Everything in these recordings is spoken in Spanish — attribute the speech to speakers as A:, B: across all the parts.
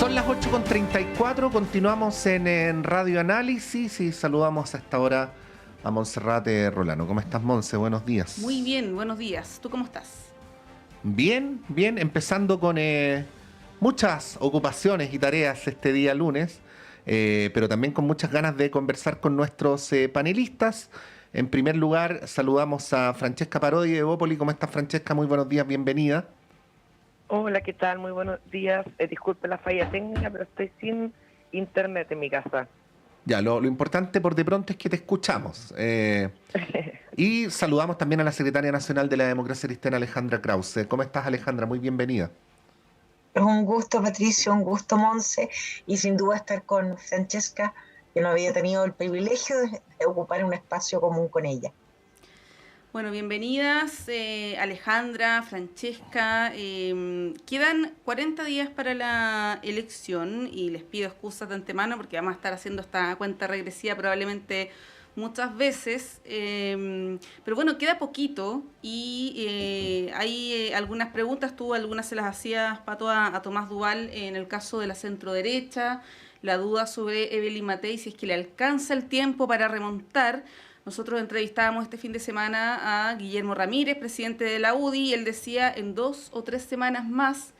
A: Son las 8:34, continuamos en Radio Análisis y saludamos a esta hora a Monserrate Rolano. ¿Cómo estás, Monse? Buenos días.
B: Muy bien, buenos días. ¿Tú cómo estás?
A: Bien, bien, empezando con muchas ocupaciones y tareas este día lunes, pero también con muchas ganas de conversar con nuestros panelistas. En primer lugar, saludamos a Francesca Parodi de Evópoli. ¿Cómo estás, Francesca? Muy buenos días, bienvenida.
C: Hola, ¿qué tal? Muy buenos días. Disculpe la falla técnica, pero estoy sin internet en mi casa.
A: Ya, lo importante por de pronto es que te escuchamos. Y saludamos también a la Secretaria Nacional de la Democracia Cristiana, Alejandra Krause. ¿Cómo estás, Alejandra? Muy bienvenida.
D: Es un gusto, Patricio, un gusto, Monse, y sin duda estar con Francesca, que no había tenido el privilegio de ocupar un espacio común con ella.
B: Bueno, bienvenidas Alejandra, Francesca. Quedan 40 días para la elección y les pido excusas de antemano porque vamos a estar haciendo esta cuenta regresiva probablemente muchas veces. Pero bueno, queda poquito y hay algunas preguntas, tú algunas se las hacías, Pato, a Tomás Duval en el caso de la centroderecha, la duda sobre Evelyn Matei, si es que le alcanza el tiempo para remontar. Nosotros entrevistábamos este fin de semana a Guillermo Ramírez, presidente de la UDI, y él decía en 2 o 3 semanas más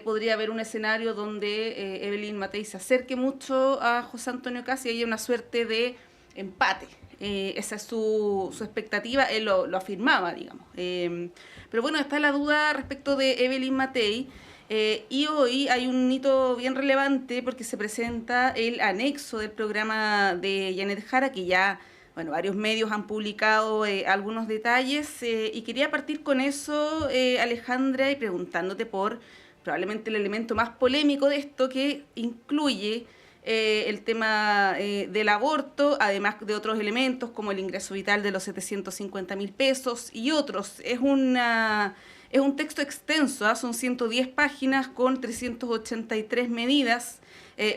B: podría haber un escenario donde Evelyn Matei se acerque mucho a José Antonio Kast y haya una suerte de empate. Esa es su expectativa, él lo afirmaba, digamos. Pero bueno, está la duda respecto de Evelyn Matei. Y hoy hay un hito bien relevante porque se presenta el anexo del programa de Janet Jara, que ya... Bueno, varios medios han publicado algunos detalles y quería partir con eso, Alejandra, y preguntándote por probablemente el elemento más polémico de esto, que incluye el tema del aborto, además de otros elementos como el ingreso vital de los 750.000 pesos y otros. Es un texto extenso, son 110 páginas con 383 medidas.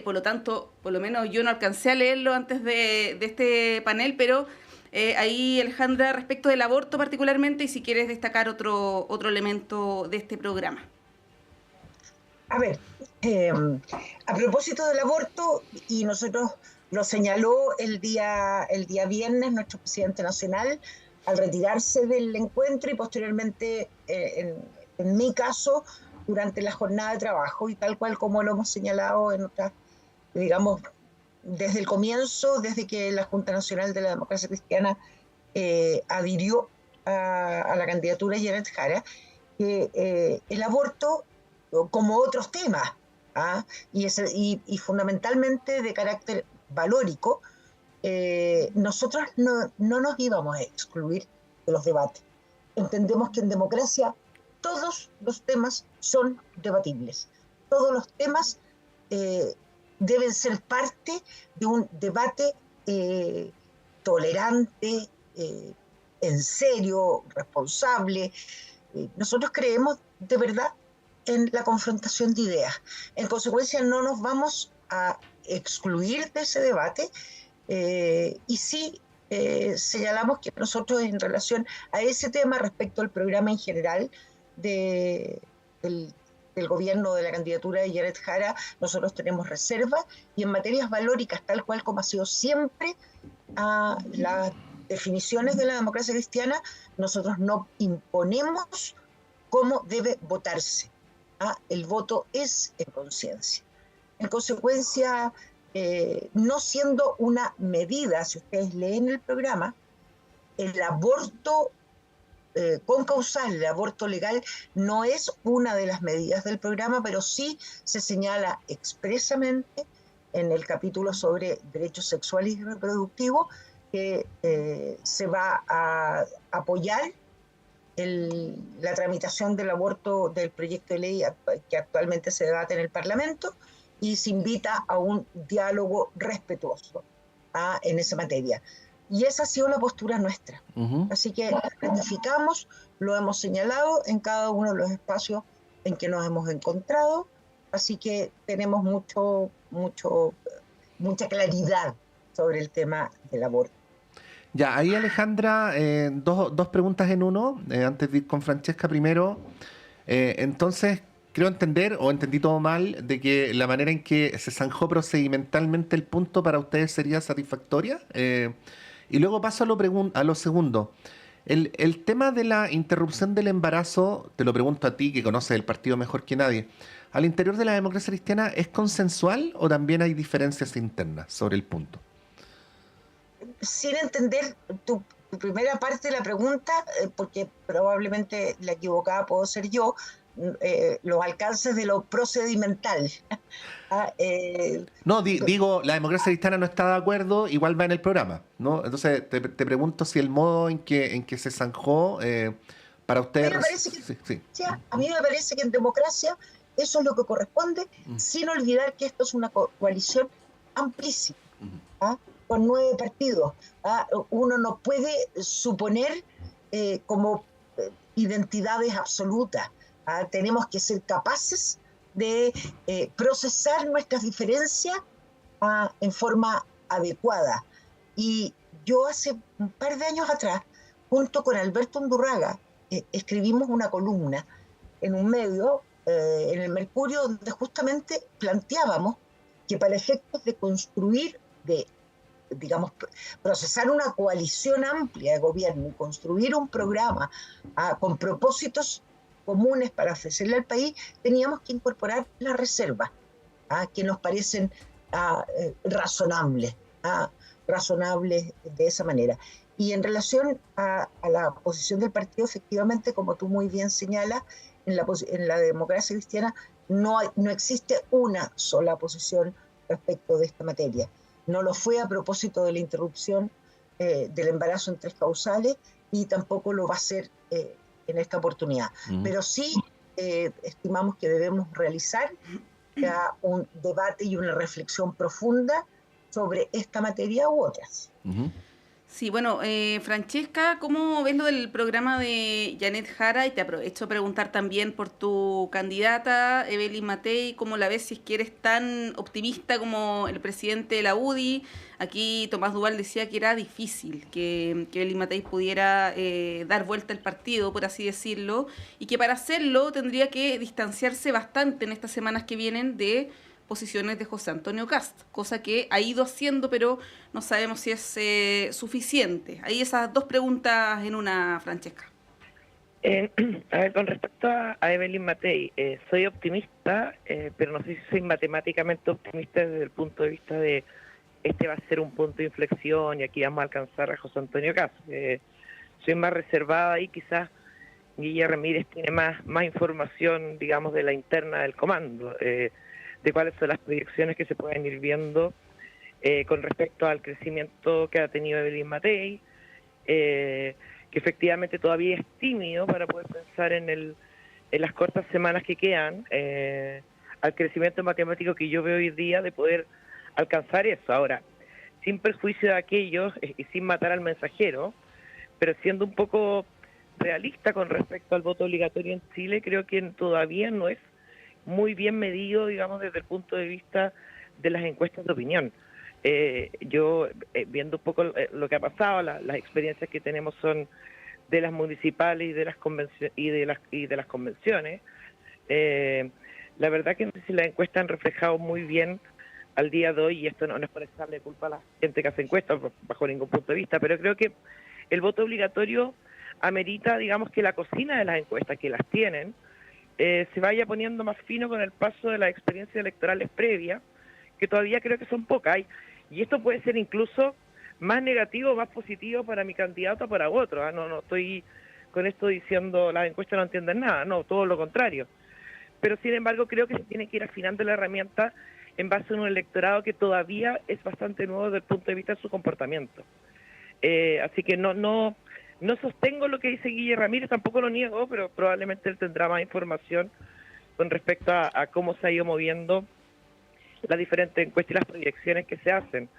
B: Por lo tanto, por lo menos yo no alcancé a leerlo antes de este panel, pero ahí, Alejandra, respecto del aborto particularmente, y si quieres destacar otro elemento de este programa.
D: A ver, a propósito del aborto, y nosotros lo señaló el día viernes nuestro presidente nacional al retirarse del encuentro y posteriormente, en mi caso, durante la jornada de trabajo, y tal cual como lo hemos señalado en otras, digamos, desde el comienzo, desde que la Junta Nacional de la Democracia Cristiana adhirió a la candidatura de Janet Jara, que el aborto, como otros temas, y fundamentalmente de carácter valórico, nosotros no nos íbamos a excluir de los debates. Entendemos que en democracia todos los temas son debatibles. Todos los temas deben ser parte de un debate tolerante, en serio, responsable. Nosotros creemos de verdad en la confrontación de ideas. En consecuencia, no nos vamos a excluir de ese debate y sí señalamos que nosotros, en relación a ese tema, respecto al programa en general del gobierno de la candidatura de Janet Jara, nosotros tenemos reservas, y en materias valóricas, tal cual como ha sido siempre las definiciones de la democracia cristiana, nosotros no imponemos cómo debe votarse. El voto es en conciencia. En consecuencia, no siendo una medida, si ustedes leen el programa, el aborto concausal, el aborto legal, no es una de las medidas del programa, pero sí se señala expresamente en el capítulo sobre derechos sexuales y reproductivos que se va a apoyar la tramitación del aborto, del proyecto de ley que actualmente se debate en el Parlamento, y se invita a un diálogo respetuoso en esa materia. Y esa ha sido la postura nuestra. Así que ratificamos, lo hemos señalado en cada uno de los espacios en que nos hemos encontrado, así que tenemos mucha claridad sobre el tema del aborto.
A: Ya, ahí, Alejandra, dos preguntas en uno, antes de ir con Francesca primero. Entonces, creo entender, o entendí todo mal, de que la manera en que se zanjó procedimentalmente el punto para ustedes sería satisfactoria. Y luego paso a lo segundo. El tema de la interrupción del embarazo, te lo pregunto a ti, que conoces el partido mejor que nadie. ¿Al interior de la democracia cristiana es consensual o también hay diferencias internas sobre el punto?
D: Sin entender tu primera parte de la pregunta, porque probablemente la equivocada puedo ser yo, los alcances de lo procedimental.
A: No, digo, la democracia cristiana no está de acuerdo, igual va en el programa, ¿no? Entonces te pregunto si el modo en que se zanjó para ustedes...
D: A mí me parece que en democracia eso es lo que corresponde, sin olvidar que esto es una coalición amplísima, con 9 partidos. Uno no puede suponer como identidades absolutas. Tenemos que ser capaces de procesar nuestras diferencias en forma adecuada. Y yo hace un par de años atrás, junto con Alberto Undurraga, escribimos una columna en un medio, en el Mercurio, donde justamente planteábamos que para efectos de construir, digamos, procesar una coalición amplia de gobierno y construir un programa con propósitos comunes para ofrecerle al país, teníamos que incorporar las reservas que nos parecen razonables de esa manera. Y en relación a la posición del partido, efectivamente, como tú muy bien señalas, en la democracia cristiana no existe una sola posición respecto de esta materia. No lo fue a propósito de la interrupción del embarazo en 3 causales y tampoco lo va a ser en esta oportunidad. Pero sí estimamos que debemos realizar un debate y una reflexión profunda sobre esta materia u otras.
B: Sí, bueno, Francesca, ¿cómo ves lo del programa de Janet Jara? Y te aprovecho a preguntar también por tu candidata, Evelyn Matei, ¿cómo la ves si es que eres tan optimista como el presidente de la UDI? Aquí Tomás Duval decía que era difícil que Evelyn Matei pudiera dar vuelta al partido, por así decirlo, y que para hacerlo tendría que distanciarse bastante en estas semanas que vienen de posiciones de José Antonio Kast, cosa que ha ido haciendo, pero no sabemos si es suficiente. Ahí esas 2 preguntas en una, Francesca.
C: A ver, con respecto a Evelyn Matei, soy optimista, pero no sé si soy matemáticamente optimista desde el punto de vista de este va a ser un punto de inflexión y aquí vamos a alcanzar a José Antonio Kast. Soy más reservada y quizás Guilla Ramírez tiene más información, digamos, de la interna del comando, de cuáles son las proyecciones que se pueden ir viendo con respecto al crecimiento que ha tenido Evelyn Matei, que efectivamente todavía es tímido para poder pensar en las cortas semanas que quedan, al crecimiento matemático que yo veo hoy día de poder alcanzar eso. Ahora, sin perjuicio de aquellos y sin matar al mensajero, pero siendo un poco realista con respecto al voto obligatorio en Chile, creo que todavía no es muy bien medido, digamos, desde el punto de vista de las encuestas de opinión. Yo, viendo un poco lo que ha pasado, las experiencias que tenemos son de las municipales y de las convenciones. La verdad que no sé si las encuestas han reflejado muy bien al día de hoy, y esto no es por echarle culpa a la gente que hace encuestas bajo ningún punto de vista, pero creo que el voto obligatorio amerita, digamos, que la cocina de las encuestas, que las tienen, se vaya poniendo más fino con el paso de las experiencias electorales previas, que todavía creo que son pocas. Y esto puede ser incluso más negativo o más positivo para mi candidato o para otro. No estoy con esto diciendo las encuestas no entienden nada, no, todo lo contrario. Pero sin embargo creo que se tiene que ir afinando la herramienta en base a un electorado que todavía es bastante nuevo desde el punto de vista de su comportamiento. Así que no sostengo lo que dice Guille Ramírez, tampoco lo niego, pero probablemente él tendrá más información con respecto a cómo se ha ido moviendo las diferentes encuestas y las proyecciones que se hacen.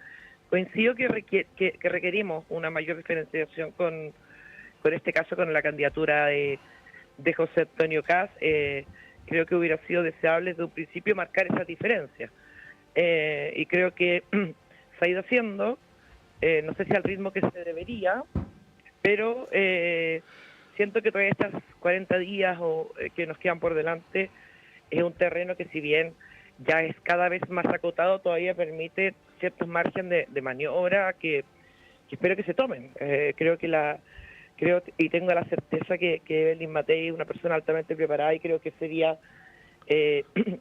C: Coincido que requerimos una mayor diferenciación con este caso, con la candidatura de José Antonio Kast. Creo que hubiera sido deseable desde un principio marcar esas diferencias. Y creo que se ha ido haciendo, no sé si al ritmo que se debería, pero siento que todavía estas 40 días que nos quedan por delante es un terreno que, si bien ya es cada vez más acotado, todavía permite ciertos márgenes de maniobra que espero que se tomen. Creo y tengo la certeza que Evelyn Matei es una persona altamente preparada, y creo que sería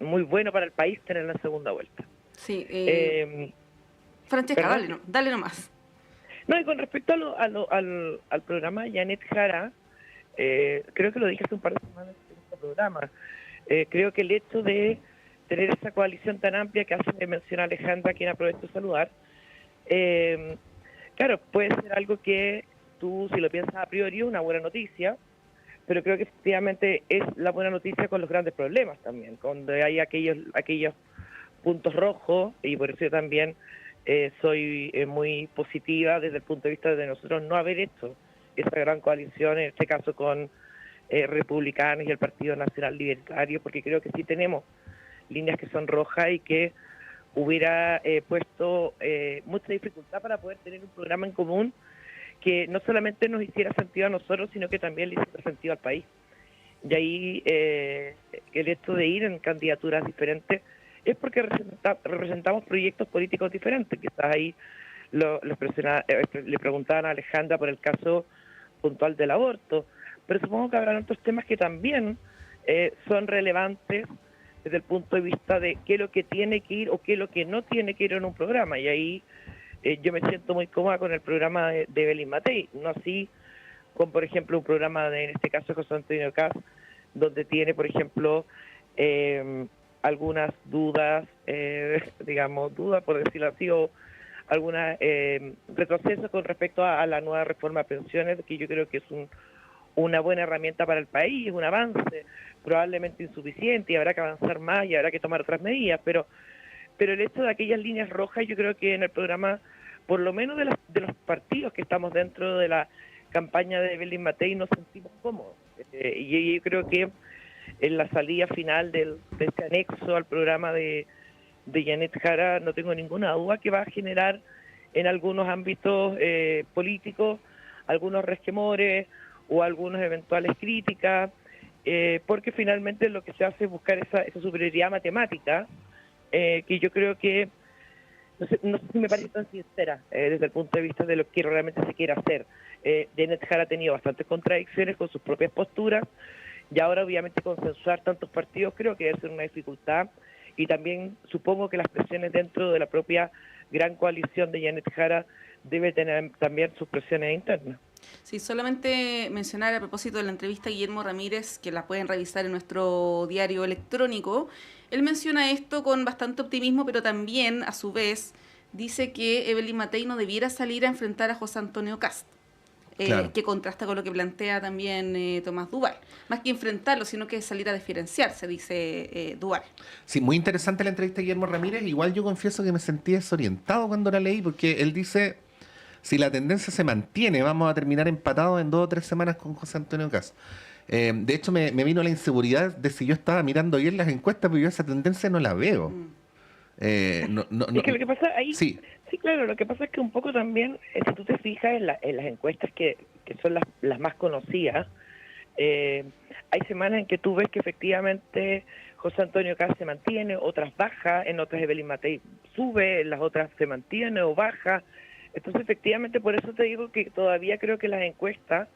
C: muy bueno para el país tenerla en segunda vuelta.
B: Sí,
C: Eh,
B: Francesca,
C: ¿Perdón?
B: dale nomás.
C: No, y con respecto al programa de Janet Jara, creo que lo dije hace un par de semanas en este programa. Creo que el hecho de tener esa coalición tan amplia que hace mención a Alejandra, a quien aprovecho de saludar, claro, puede ser algo que tú, si lo piensas a priori, es una buena noticia, pero creo que efectivamente es la buena noticia con los grandes problemas también, cuando hay aquellos puntos rojos, y por eso yo también soy muy positiva desde el punto de vista de nosotros no haber hecho esa gran coalición, en este caso con republicanos y el Partido Nacional Libertario, porque creo que sí tenemos líneas que son rojas y que hubiera puesto mucha dificultad para poder tener un programa en común que no solamente nos hiciera sentido a nosotros, sino que también le hiciera sentido al país. Y ahí el hecho de ir en candidaturas diferentes es porque representamos proyectos políticos diferentes. Quizás ahí le preguntaban a Alejandra por el caso puntual del aborto, pero supongo que habrán otros temas que también son relevantes desde el punto de vista de qué es lo que tiene que ir o qué es lo que no tiene que ir en un programa. Y ahí yo me siento muy cómoda con el programa de Evelyn Matei, no así con, por ejemplo, un programa en este caso José Antonio Caz, donde tiene, por ejemplo, algunas dudas, dudas por decirlo así, o algunas retrocesos con respecto a la nueva reforma de pensiones, que yo creo que es una buena herramienta para el país, un avance, probablemente insuficiente, y habrá que avanzar más y habrá que tomar otras medidas, pero el hecho de aquellas líneas rojas, yo creo que en el programa, por lo menos de los partidos que estamos dentro de la campaña de Evelyn Matei, nos sentimos cómodos. Y yo creo que en la salida final de este anexo al programa de Janet Jara, no tengo ninguna duda que va a generar en algunos ámbitos políticos algunos resquemores o algunas eventuales críticas, porque finalmente lo que se hace es buscar esa superioridad matemática, que yo creo que no sé si me parece tan sincera desde el punto de vista de lo que realmente se quiere hacer. Janet Jara ha tenido bastantes contradicciones con sus propias posturas, y ahora obviamente consensuar tantos partidos creo que debe ser una dificultad, y también supongo que las presiones dentro de la propia gran coalición de Janet Jara debe tener también sus presiones internas.
B: Sí, solamente mencionar a propósito de la entrevista a Guillermo Ramírez, que la pueden revisar en nuestro diario electrónico. Él menciona esto con bastante optimismo, pero también, a su vez, dice que Evelyn Matei no debiera salir a enfrentar a José Antonio Cast,
A: Claro.
B: que contrasta con lo que plantea también Tomás Duval. Más que enfrentarlo, sino que salir a diferenciarse, dice Duval.
A: Sí, muy interesante la entrevista de Guillermo Ramírez. Igual yo confieso que me sentí desorientado cuando la leí, porque él dice, si la tendencia se mantiene, vamos a terminar empatados en 2 o 3 semanas con José Antonio Caz. De hecho, me vino la inseguridad de si yo estaba mirando bien las encuestas, pero yo esa tendencia no la veo.
C: Es que lo que pasa ahí,
A: Sí,
C: sí, claro, lo que pasa es que un poco también, si tú te fijas en las encuestas que son las más conocidas, hay semanas en que tú ves que efectivamente José Antonio Caz se mantiene, otras baja, en otras Evelyn Matei sube, en las otras se mantiene o baja. Entonces, efectivamente, por eso te digo que todavía creo que las encuestas,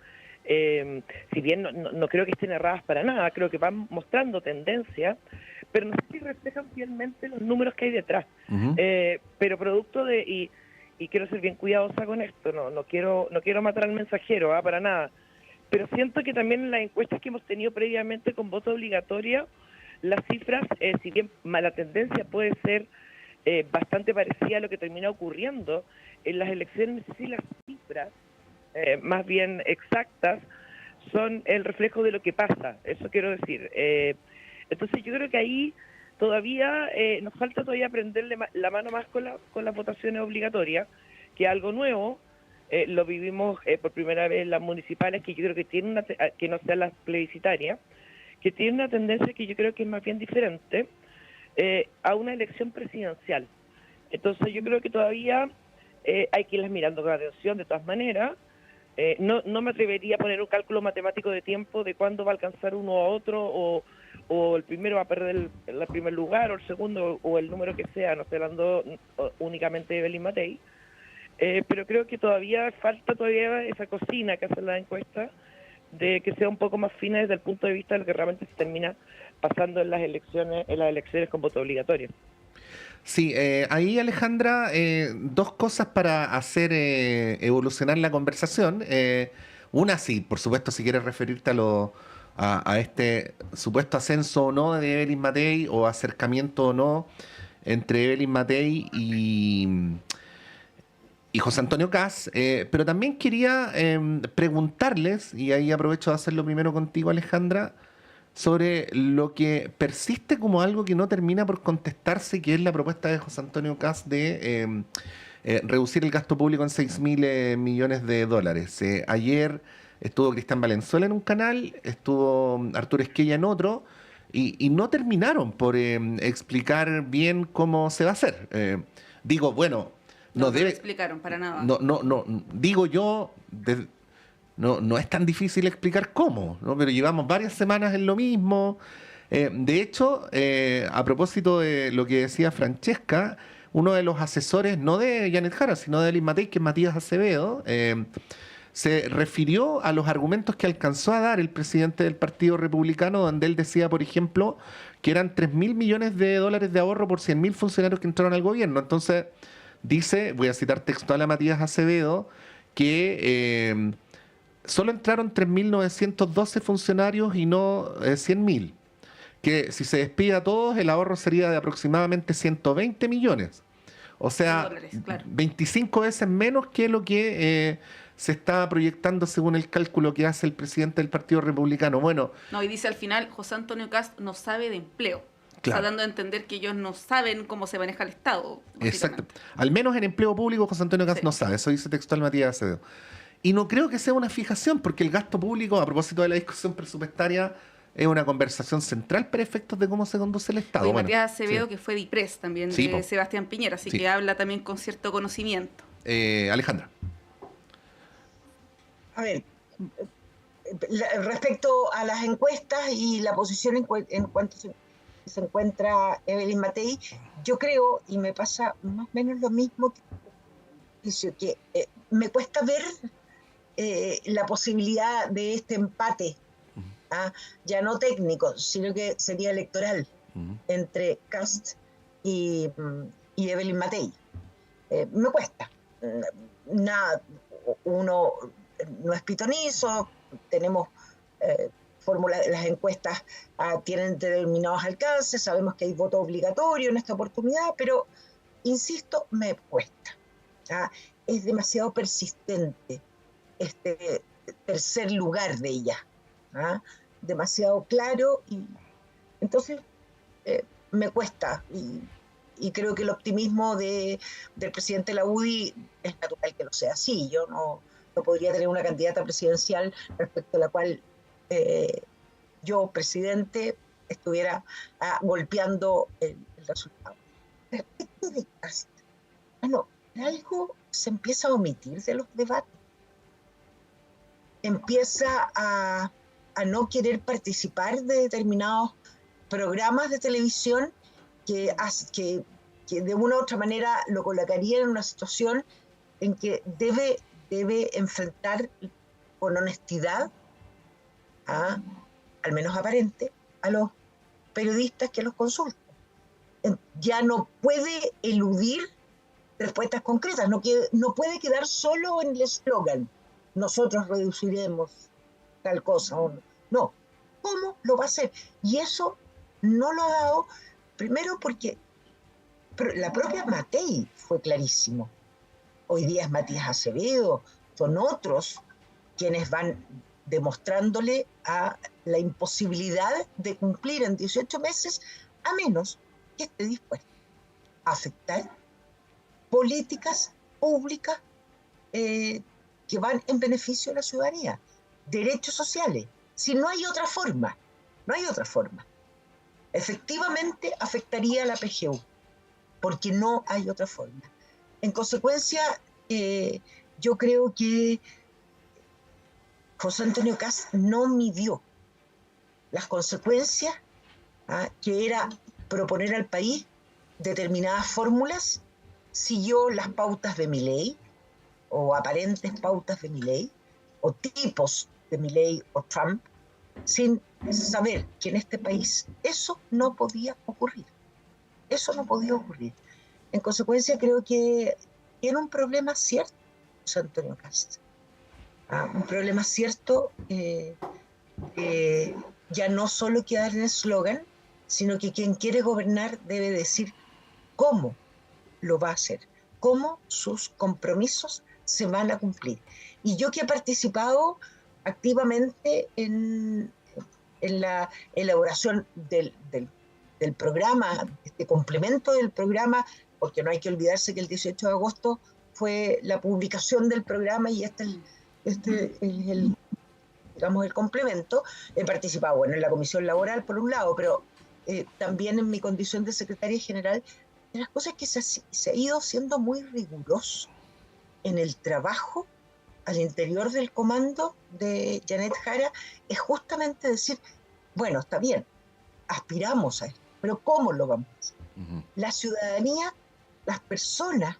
C: si bien no creo que estén erradas para nada, creo que van mostrando tendencia, pero no sé si reflejan fielmente los números que hay detrás.
A: Ujú.
C: Pero producto de, y quiero ser bien cuidadosa con esto, no quiero matar al mensajero, para nada, pero siento que también en las encuestas que hemos tenido previamente con voto obligatorio, las cifras, si bien la tendencia puede ser bastante parecida a lo que termina ocurriendo en las elecciones, sí, las cifras más bien exactas son el reflejo de lo que pasa, eso quiero decir. Entonces yo creo que ahí todavía nos falta todavía prenderle la mano más con las votaciones obligatorias, que es algo nuevo. Lo vivimos por primera vez en las municipales, que yo creo que tienen que no sean las plebiscitarias, que tienen una tendencia que yo creo que es más bien diferente a una elección presidencial. Entonces yo creo que todavía hay que irlas mirando con atención de todas maneras. No me atrevería a poner un cálculo matemático de tiempo de cuándo va a alcanzar uno a otro o o el primero va a perder el primer lugar, o el segundo, o el número que sea, no estoy hablando únicamente de Evelyn Matei, pero creo que falta esa cocina que hace la encuesta, de que sea un poco más fina desde el punto de vista de lo que realmente se termina pasando en las elecciones con voto obligatorio.
A: Sí, ahí Alejandra, dos cosas para hacer evolucionar la conversación. Una, sí, por supuesto, si quieres referirte a este supuesto ascenso o no de Evelyn Matei, o acercamiento o no entre Evelyn Matei y José Antonio Kast, pero también quería preguntarles, y ahí aprovecho de hacerlo primero contigo, Alejandra, sobre lo que persiste como algo que no termina por contestarse, que es la propuesta de José Antonio Kast de reducir el gasto público en 6.000 millones de dólares. Ayer estuvo Cristian Valenzuela en un canal, estuvo Arturo Esquella en otro, y no terminaron por explicar bien cómo se va a hacer. Digo, bueno,
B: No lo explicaron para nada.
A: no, digo yo, no es tan difícil explicar cómo, ¿no? Pero llevamos varias semanas en lo mismo. De hecho, a propósito de lo que decía Francesca, uno de los asesores, no de Janet Jara, sino de Evelyn Matei, que es Matías Acevedo, se refirió a los argumentos que alcanzó a dar el presidente del Partido Republicano, donde él decía, por ejemplo, que eran 3.000 millones de dólares de ahorro por 100.000 funcionarios que entraron al gobierno. Entonces, dice, voy a citar textual a Matías Acevedo, que solo entraron 3.912 funcionarios y no 100.000. Que si se despide a todos, el ahorro sería de aproximadamente 120 millones. O sea,
B: dólares, claro.
A: 25 veces menos que lo que se está proyectando según el cálculo que hace el presidente del Partido Republicano. Bueno.
B: No, y dice al final, José Antonio Kast no sabe de empleo.
A: Claro.
B: Está dando a entender que ellos no saben cómo se maneja el Estado.
A: Exacto. Al menos en empleo público, José Antonio Kast no sabe. Eso dice textual Matías Acevedo. Y no creo que sea una fijación, porque el gasto público, a propósito de la discusión presupuestaria, es una conversación central para efectos de cómo se conduce el Estado.
B: Y Matías Acevedo, que fue DIPRES también,
A: sí,
B: de Sebastián Piñera, así que habla también con cierto conocimiento.
A: Alejandra.
D: A ver, respecto a las encuestas y la posición en cuanto se encuentra Evelyn Matei, yo creo, y me pasa más o menos lo mismo, que me cuesta ver la posibilidad de este empate, ya no técnico, sino que sería electoral, entre Kast y Evelyn Matei. Me cuesta. Nada, uno no es pitonizo, tenemos las encuestas tienen determinados alcances, sabemos que hay voto obligatorio en esta oportunidad, pero, insisto, me cuesta. Es demasiado persistente este tercer lugar de ella, demasiado claro, y entonces me cuesta, y creo que el optimismo del presidente de la UDI es natural que lo sea así. Yo no podría tener una candidata presidencial respecto a la cual yo, presidente, estuviera golpeando el resultado. Respecto de Kast, algo se empieza a omitir de los debates. Empieza a no querer participar de determinados programas de televisión que de una u otra manera lo colocaría en una situación en que debe enfrentar con honestidad, al menos aparente, a los periodistas que los consultan. Ya no puede eludir respuestas concretas, no puede quedar solo en el eslogan, nosotros reduciremos tal cosa. No, ¿cómo lo va a hacer? Y eso no lo ha dado, primero porque la propia Matei fue clarísimo. Hoy día es Matías Acevedo, son otros quienes van demostrándole a la imposibilidad de cumplir en 18 meses, a menos que esté dispuesto a aceptar políticas públicas que van en beneficio de la ciudadanía, derechos sociales. Si no hay otra forma, efectivamente afectaría a la PGU, porque no hay otra forma. En consecuencia, yo creo que José Antonio Kast no midió las consecuencias que era proponer al país determinadas fórmulas, siguió las pautas de Milei, o aparentes pautas de Milei, o tipos de Milei o Trump, sin saber que en este país eso no podía ocurrir. Eso no podía ocurrir. En consecuencia, creo que tiene un problema cierto José Antonio Kast. Un problema cierto ya no solo quedar en eslogan, sino que quien quiere gobernar debe decir cómo lo va a hacer, cómo sus compromisos se van a cumplir. Y yo que he participado activamente en la elaboración del programa, este complemento del programa, porque no hay que olvidarse que el 18 de agosto fue la publicación del programa y este es el digamos, el complemento. He participado, bueno, en la comisión laboral por un lado, pero también en mi condición de secretaria general, de las cosas que se ha ido siendo muy riguroso en el trabajo al interior del comando de Janet Jara, es justamente decir, bueno, está bien, aspiramos a esto, pero ¿cómo lo vamos a hacer? La ciudadanía, las personas,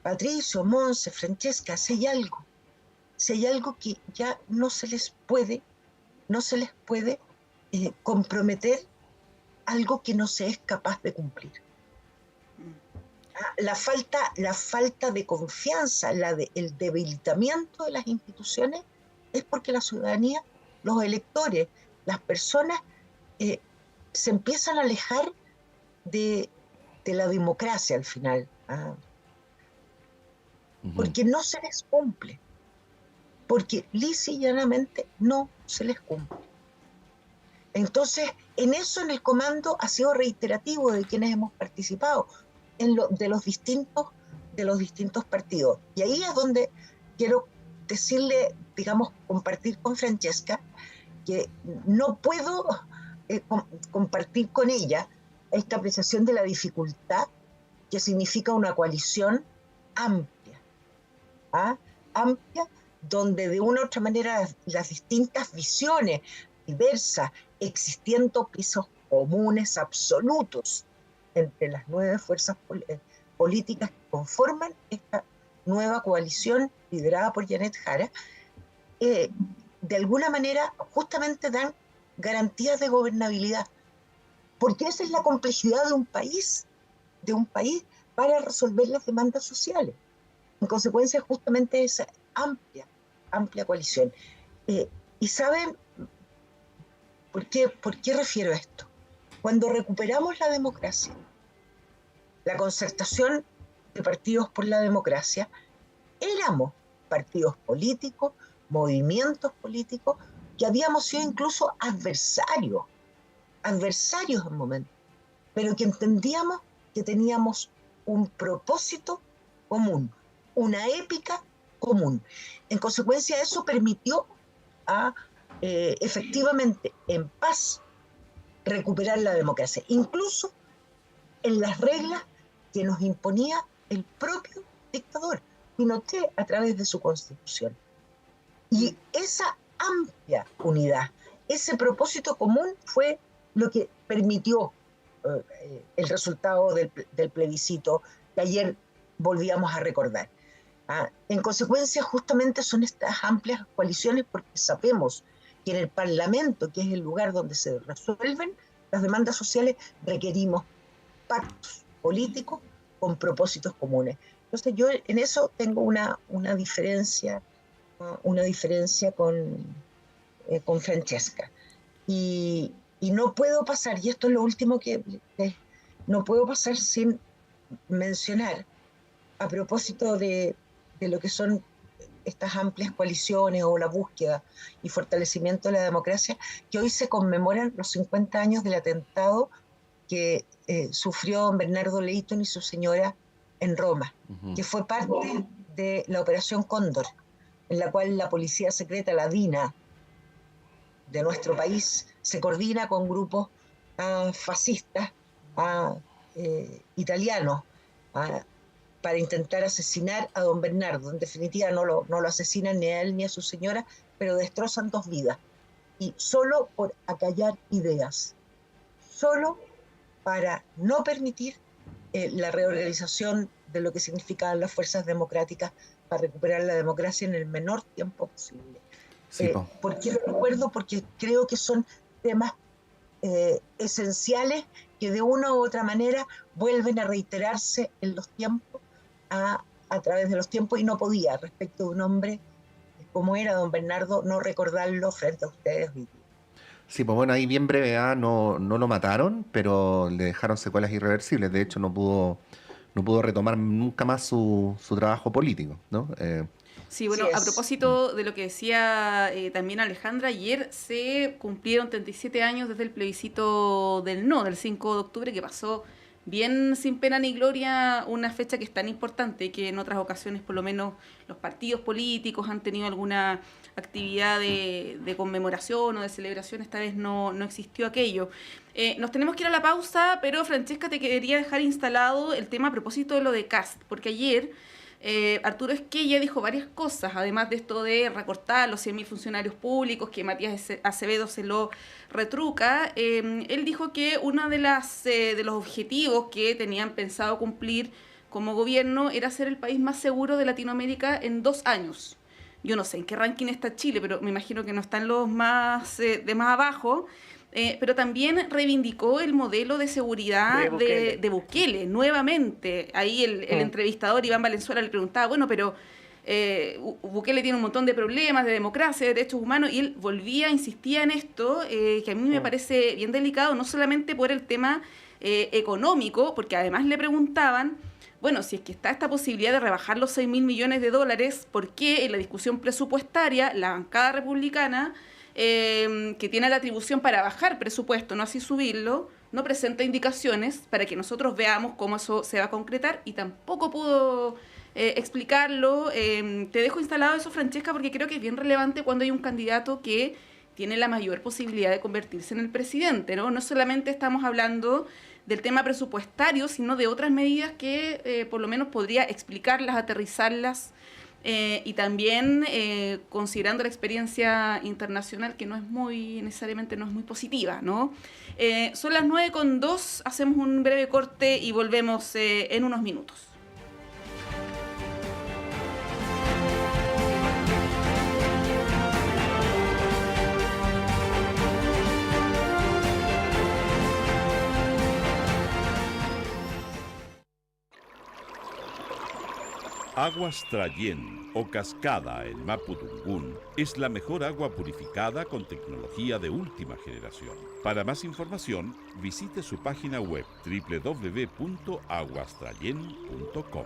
D: Patricio, Monse, Francesca, si hay algo que ya no se les puede comprometer, algo que no se es capaz de cumplir. La falta de confianza, el debilitamiento de las instituciones es porque la ciudadanía, los electores, las personas se empiezan a alejar de la democracia al final, porque no se les cumple, porque lisa y llanamente no se les cumple. Entonces, en el comando ha sido reiterativo de quienes hemos participado, de los distintos partidos. Y ahí es donde quiero decirle, digamos, compartir con Francesca, que no puedo compartir con ella esta apreciación de la dificultad que significa una coalición amplia, amplia, donde de una u otra manera las distintas visiones diversas, existiendo pisos comunes absolutos entre las 9 fuerzas políticas que conforman esta nueva coalición liderada por Janet Jara, de alguna manera justamente dan garantías de gobernabilidad, porque esa es la complejidad de un país para resolver las demandas sociales. En consecuencia, justamente esa amplia coalición. ¿Y saben por qué refiero a esto? Cuando recuperamos la democracia, la concertación de partidos por la democracia, éramos partidos políticos, movimientos políticos, que habíamos sido incluso adversarios en momentos, pero que entendíamos que teníamos un propósito común, una épica común. En consecuencia, eso permitió efectivamente, en paz, recuperar la democracia, incluso en las reglas que nos imponía el propio dictador, Pinochet, a través de su constitución. Y esa amplia unidad, ese propósito común fue lo que permitió el resultado del plebiscito que ayer volvíamos a recordar. En consecuencia, justamente son estas amplias coaliciones porque sabemos que en el Parlamento, que es el lugar donde se resuelven las demandas sociales, requerimos pactos políticos con propósitos comunes. Entonces yo en eso tengo una diferencia con Francesca. Y no puedo pasar, y esto es lo último que no puedo pasar sin mencionar, a propósito de lo que son estas amplias coaliciones o la búsqueda y fortalecimiento de la democracia, que hoy se conmemoran los 50 años del atentado que sufrió don Bernardo Leighton y su señora en Roma, que fue parte de la Operación Cóndor, en la cual la policía secreta, la DINA, de nuestro país, se coordina con grupos fascistas italianos para intentar asesinar a don Bernardo. En definitiva, no lo asesinan ni a él ni a su señora, pero destrozan 2 vidas. Y solo por acallar ideas. solo para no permitir la reorganización de lo que significaban las fuerzas democráticas para recuperar la democracia en el menor tiempo posible.
A: Sí,
D: ¿Por qué lo recuerdo? Porque creo que son temas esenciales que de una u otra manera vuelven a reiterarse en los tiempos, a través de los tiempos, y no podía, respecto de un hombre como era don Bernardo, no recordarlo frente a ustedes hoy día.
A: Sí, pues bueno, ahí bien breve, no lo mataron, pero le dejaron secuelas irreversibles. De hecho, no pudo retomar nunca más su trabajo político, ¿no?
B: Sí, bueno, a propósito de lo que decía también Alejandra, ayer se cumplieron 37 años desde el plebiscito del no, del 5 de octubre, que pasó bien sin pena ni gloria, una fecha que es tan importante, que en otras ocasiones por lo menos los partidos políticos han tenido alguna actividad de conmemoración o de celebración. Esta vez no existió aquello. Nos tenemos que ir a la pausa, pero Francesca, te quería dejar instalado el tema a propósito de lo de Kast, porque ayer Arturo Esquella dijo varias cosas, además de esto de recortar los 100.000 funcionarios públicos, que Matías Acevedo se lo retruca. Él dijo que uno de los objetivos que tenían pensado cumplir como gobierno era ser el país más seguro de Latinoamérica en 2 años. Yo no sé en qué ranking está Chile, pero me imagino que no están los más de más abajo. Pero también reivindicó el modelo de seguridad de Bukele, nuevamente. Ahí el entrevistador Iván Valenzuela le preguntaba, bueno, pero Bukele tiene un montón de problemas de democracia, de derechos humanos, y él insistía en esto, que a mí me parece bien delicado, no solamente por el tema económico, porque además le preguntaban, bueno, si es que está esta posibilidad de rebajar los 6.000 millones de dólares, ¿por qué en la discusión presupuestaria la bancada republicana, que tiene la atribución para bajar presupuesto, no así subirlo, no presenta indicaciones para que nosotros veamos cómo eso se va a concretar? Y tampoco pudo explicarlo. Te dejo instalado eso, Francesca, porque creo que es bien relevante cuando hay un candidato que tiene la mayor posibilidad de convertirse en el presidente, ¿no? No solamente estamos hablando del tema presupuestario, sino de otras medidas que por lo menos podría explicarlas, aterrizarlas, y también considerando la experiencia internacional, que necesariamente no es muy positiva, ¿no? Son las 9:02, hacemos un breve corte y volvemos en unos minutos.
E: Aguas Trayén o Cascada en Mapudungún es la mejor agua purificada con tecnología de última generación. Para más información, visite su página web www.aguastrayen.com.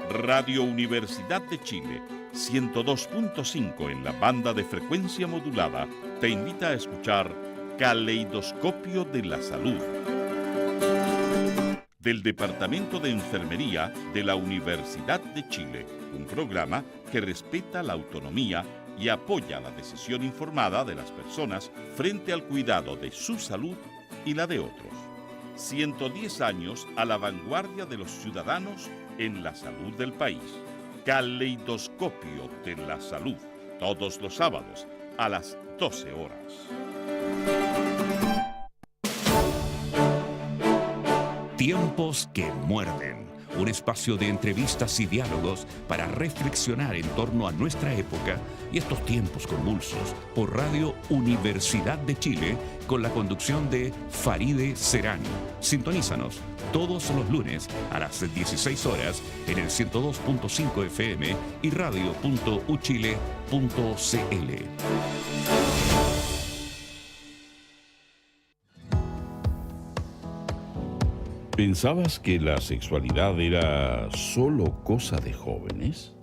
E: Radio Universidad de Chile, 102.5 en la banda de frecuencia modulada, te invita a escuchar Caleidoscopio de la Salud, del Departamento de Enfermería de la Universidad de Chile, un programa que respeta la autonomía y apoya la decisión informada de las personas frente al cuidado de su salud y la de otros. 110 años a la vanguardia de los ciudadanos en la salud del país. Caleidoscopio de la Salud, todos los sábados a las 12 horas.
F: Tiempos que muerden. Un espacio de entrevistas y diálogos para reflexionar en torno a nuestra época y estos tiempos convulsos, por Radio Universidad de Chile, con la conducción de Faride Serrano. Sintonízanos todos los lunes a las 16 horas en el 102.5 FM y radio.uchile.cl.
E: ¿Pensabas que la sexualidad era solo cosa de jóvenes?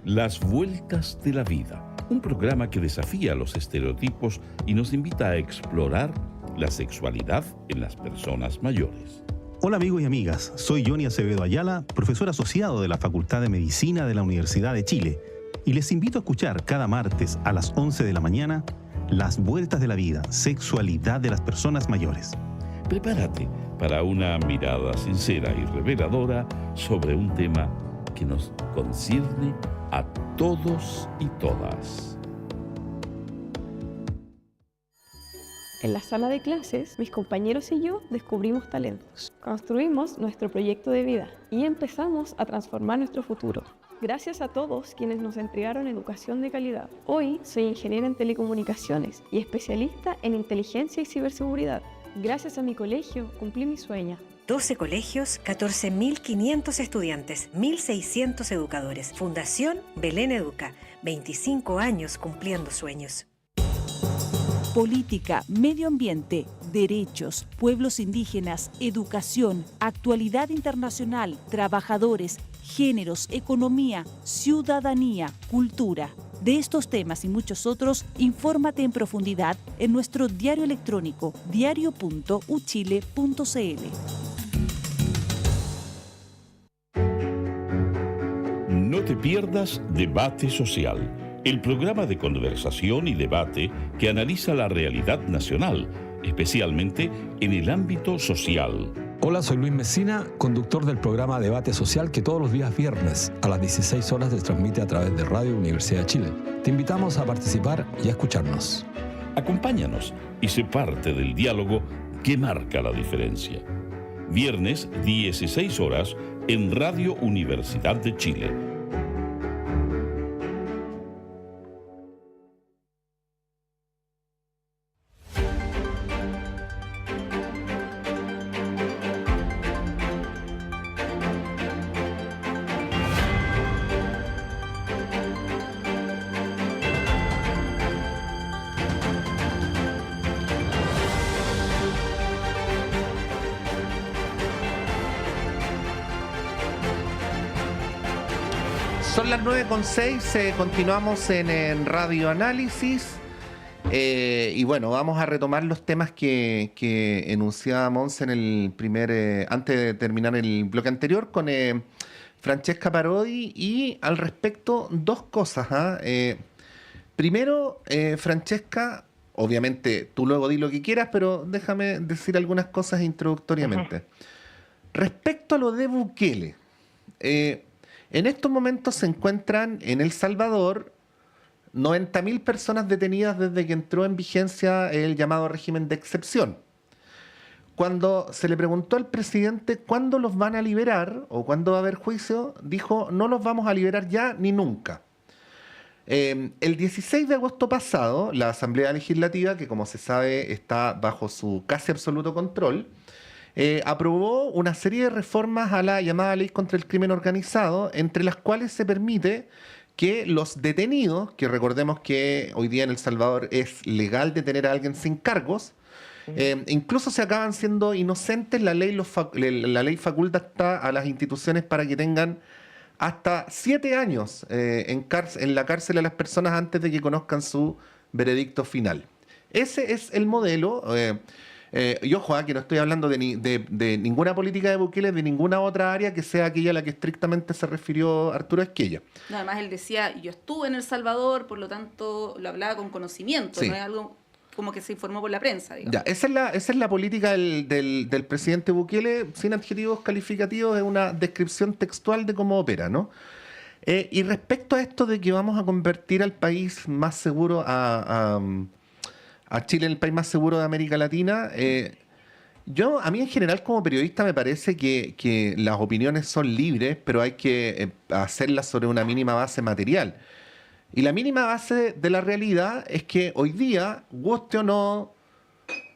E: Las Vueltas de la Vida, un programa que desafía los estereotipos y nos invita a explorar la sexualidad en las personas mayores.
G: Hola amigos y amigas, soy Johnny Acevedo Ayala, profesor asociado de la Facultad de Medicina de la Universidad de Chile, y les invito a escuchar cada martes a las 11 de la mañana Las Vueltas de la Vida, sexualidad de las personas mayores.
E: Prepárate para una mirada sincera y reveladora sobre un tema que nos concierne a todos y todas.
H: En la sala de clases, mis compañeros y yo descubrimos talentos, construimos nuestro proyecto de vida y empezamos a transformar nuestro futuro. Gracias a todos quienes nos entregaron educación de calidad. Hoy soy ingeniera en telecomunicaciones y especialista en inteligencia y ciberseguridad. Gracias a mi colegio cumplí mi sueño.
I: 12 colegios, 14.500 estudiantes, 1.600 educadores. Fundación Belén Educa, 25 años cumpliendo sueños.
J: Política, medio ambiente, derechos, pueblos indígenas, educación, actualidad internacional, trabajadores, géneros, economía, ciudadanía, cultura. De estos temas y muchos otros, infórmate en profundidad en nuestro diario electrónico diario.uchile.cl.
E: No te pierdas Debate Social, el programa de conversación y debate que analiza la realidad nacional, especialmente en el ámbito social.
K: Hola, soy Luis Mesina, conductor del programa Debate Social que todos los días viernes a las 16 horas se transmite a través de Radio Universidad de Chile. Te invitamos a participar y a escucharnos.
E: Acompáñanos y sé parte del diálogo que marca la diferencia. Viernes, 16 horas, en Radio Universidad de Chile.
A: Son las 9:06, continuamos en Radio Análisis. Y bueno, vamos a retomar los temas que enunciaba Monse en el antes de terminar el bloque anterior con Francesca Parodi, y al respecto dos cosas. Primero, Francesca, obviamente tú luego di lo que quieras, pero déjame decir algunas cosas introductoriamente. Respecto a lo de Bukele, en estos momentos se encuentran en El Salvador 90.000 personas detenidas desde que entró en vigencia el llamado régimen de excepción. Cuando se le preguntó al presidente cuándo los van a liberar o cuándo va a haber juicio, dijo: no los vamos a liberar ya ni nunca. El 16 de agosto pasado, la Asamblea Legislativa, que como se sabe está bajo su casi absoluto control, aprobó una serie de reformas a la llamada Ley contra el Crimen Organizado, entre las cuales se permite que los detenidos, que recordemos que hoy día en El Salvador es legal detener a alguien sin cargos, incluso si acaban siendo inocentes, la ley faculta a las instituciones para que tengan hasta 7 años en la cárcel a las personas antes de que conozcan su veredicto final. Ese es el modelo. Y ojo, que no estoy hablando de ninguna política de Bukele, de ninguna otra área que sea aquella a la que estrictamente se refirió Arturo Esquella.
B: No, además él decía: yo estuve en El Salvador, por lo tanto lo hablaba con conocimiento, sí. No es algo como que se informó por la prensa, digamos.
A: Ya, esa es la política del presidente Bukele, sin adjetivos calificativos, es una descripción textual de cómo opera, ¿no? Y respecto a esto de que vamos a convertir al país más seguro a Chile en el país más seguro de América Latina, a mí en general como periodista me parece que las opiniones son libres, pero hay que hacerlas sobre una mínima base material. Y la mínima base de la realidad es que hoy día, guste o no,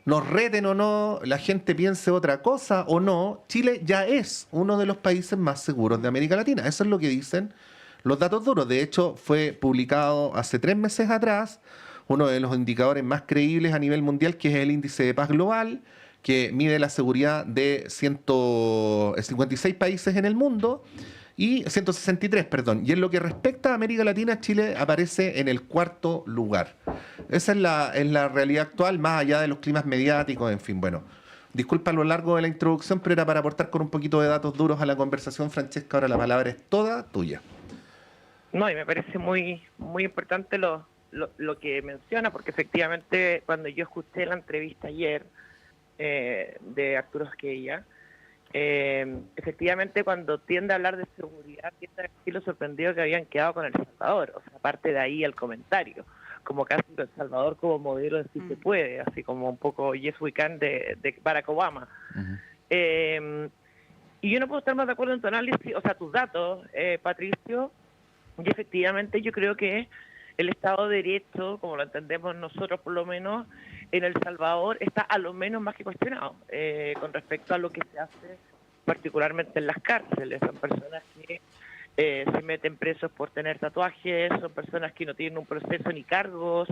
A: nos reten o no, la gente piense otra cosa o no, Chile ya es uno de los países más seguros de América Latina. Eso es lo que dicen los datos duros. De hecho, fue publicado hace 3 meses atrás uno de los indicadores más creíbles a nivel mundial, que es el índice de paz global, que mide la seguridad de 156 países en el mundo, y 163, perdón. Y en lo que respecta a América Latina, Chile aparece en el 4º lugar. Esa es la realidad actual, más allá de los climas mediáticos, en fin, bueno. Disculpa lo largo de la introducción, pero era para aportar con un poquito de datos duros a la conversación. Francesca, ahora la palabra es toda tuya.
C: No, y me parece muy, muy importante lo que menciona, porque efectivamente cuando yo escuché la entrevista ayer de Arturo Esquella, efectivamente cuando tiende a hablar de seguridad, tiende a decir lo sorprendido que habían quedado con El Salvador, o sea, aparte de ahí el comentario, como casi El Salvador como modelo de si se puede, así como un poco Yes We Can de Barack Obama. Y yo no puedo estar más de acuerdo en tu análisis, o sea, tus datos, Patricio, y efectivamente yo creo que el Estado de Derecho, como lo entendemos nosotros por lo menos, en El Salvador está a lo menos más que cuestionado con respecto a lo que se hace particularmente en las cárceles. Son personas que se meten presos por tener tatuajes, son personas que no tienen un proceso ni cargos,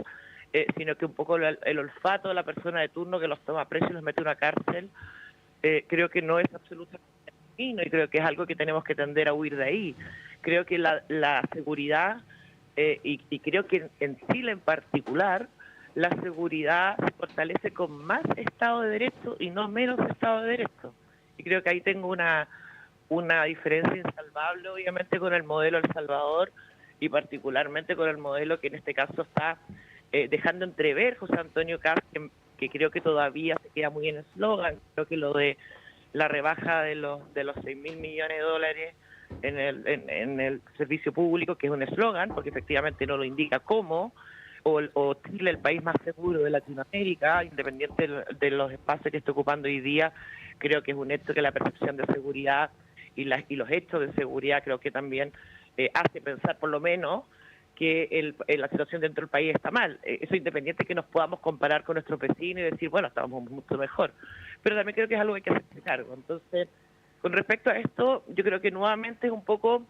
C: sino que un poco el olfato de la persona de turno que los toma presos y los mete en una cárcel, creo que no es absolutamente camino y creo que es algo que tenemos que tender a huir de ahí. Creo que la seguridad, y creo que en Chile en particular, la seguridad se fortalece con más Estado de Derecho y no menos Estado de Derecho. Y creo que ahí tengo una diferencia insalvable, obviamente, con el modelo El Salvador y particularmente con el modelo que en este caso está dejando entrever José Antonio Kast, que creo que todavía se queda muy en eslogan. Creo que lo de la rebaja de los 6.000 millones de dólares en el servicio público, que es un eslogan, porque efectivamente no lo indica cómo, o Chile el país más seguro de Latinoamérica, independiente de los espacios que está ocupando hoy día. Creo que es un hecho que la percepción de seguridad y los hechos de seguridad creo que también hace pensar por lo menos que la situación dentro del país está mal. Eso independiente que nos podamos comparar con nuestros vecinos y decir, bueno, estamos mucho mejor. Pero también creo que es algo que hay que hacerse cargo. Entonces, con respecto a esto, yo creo que nuevamente es un poco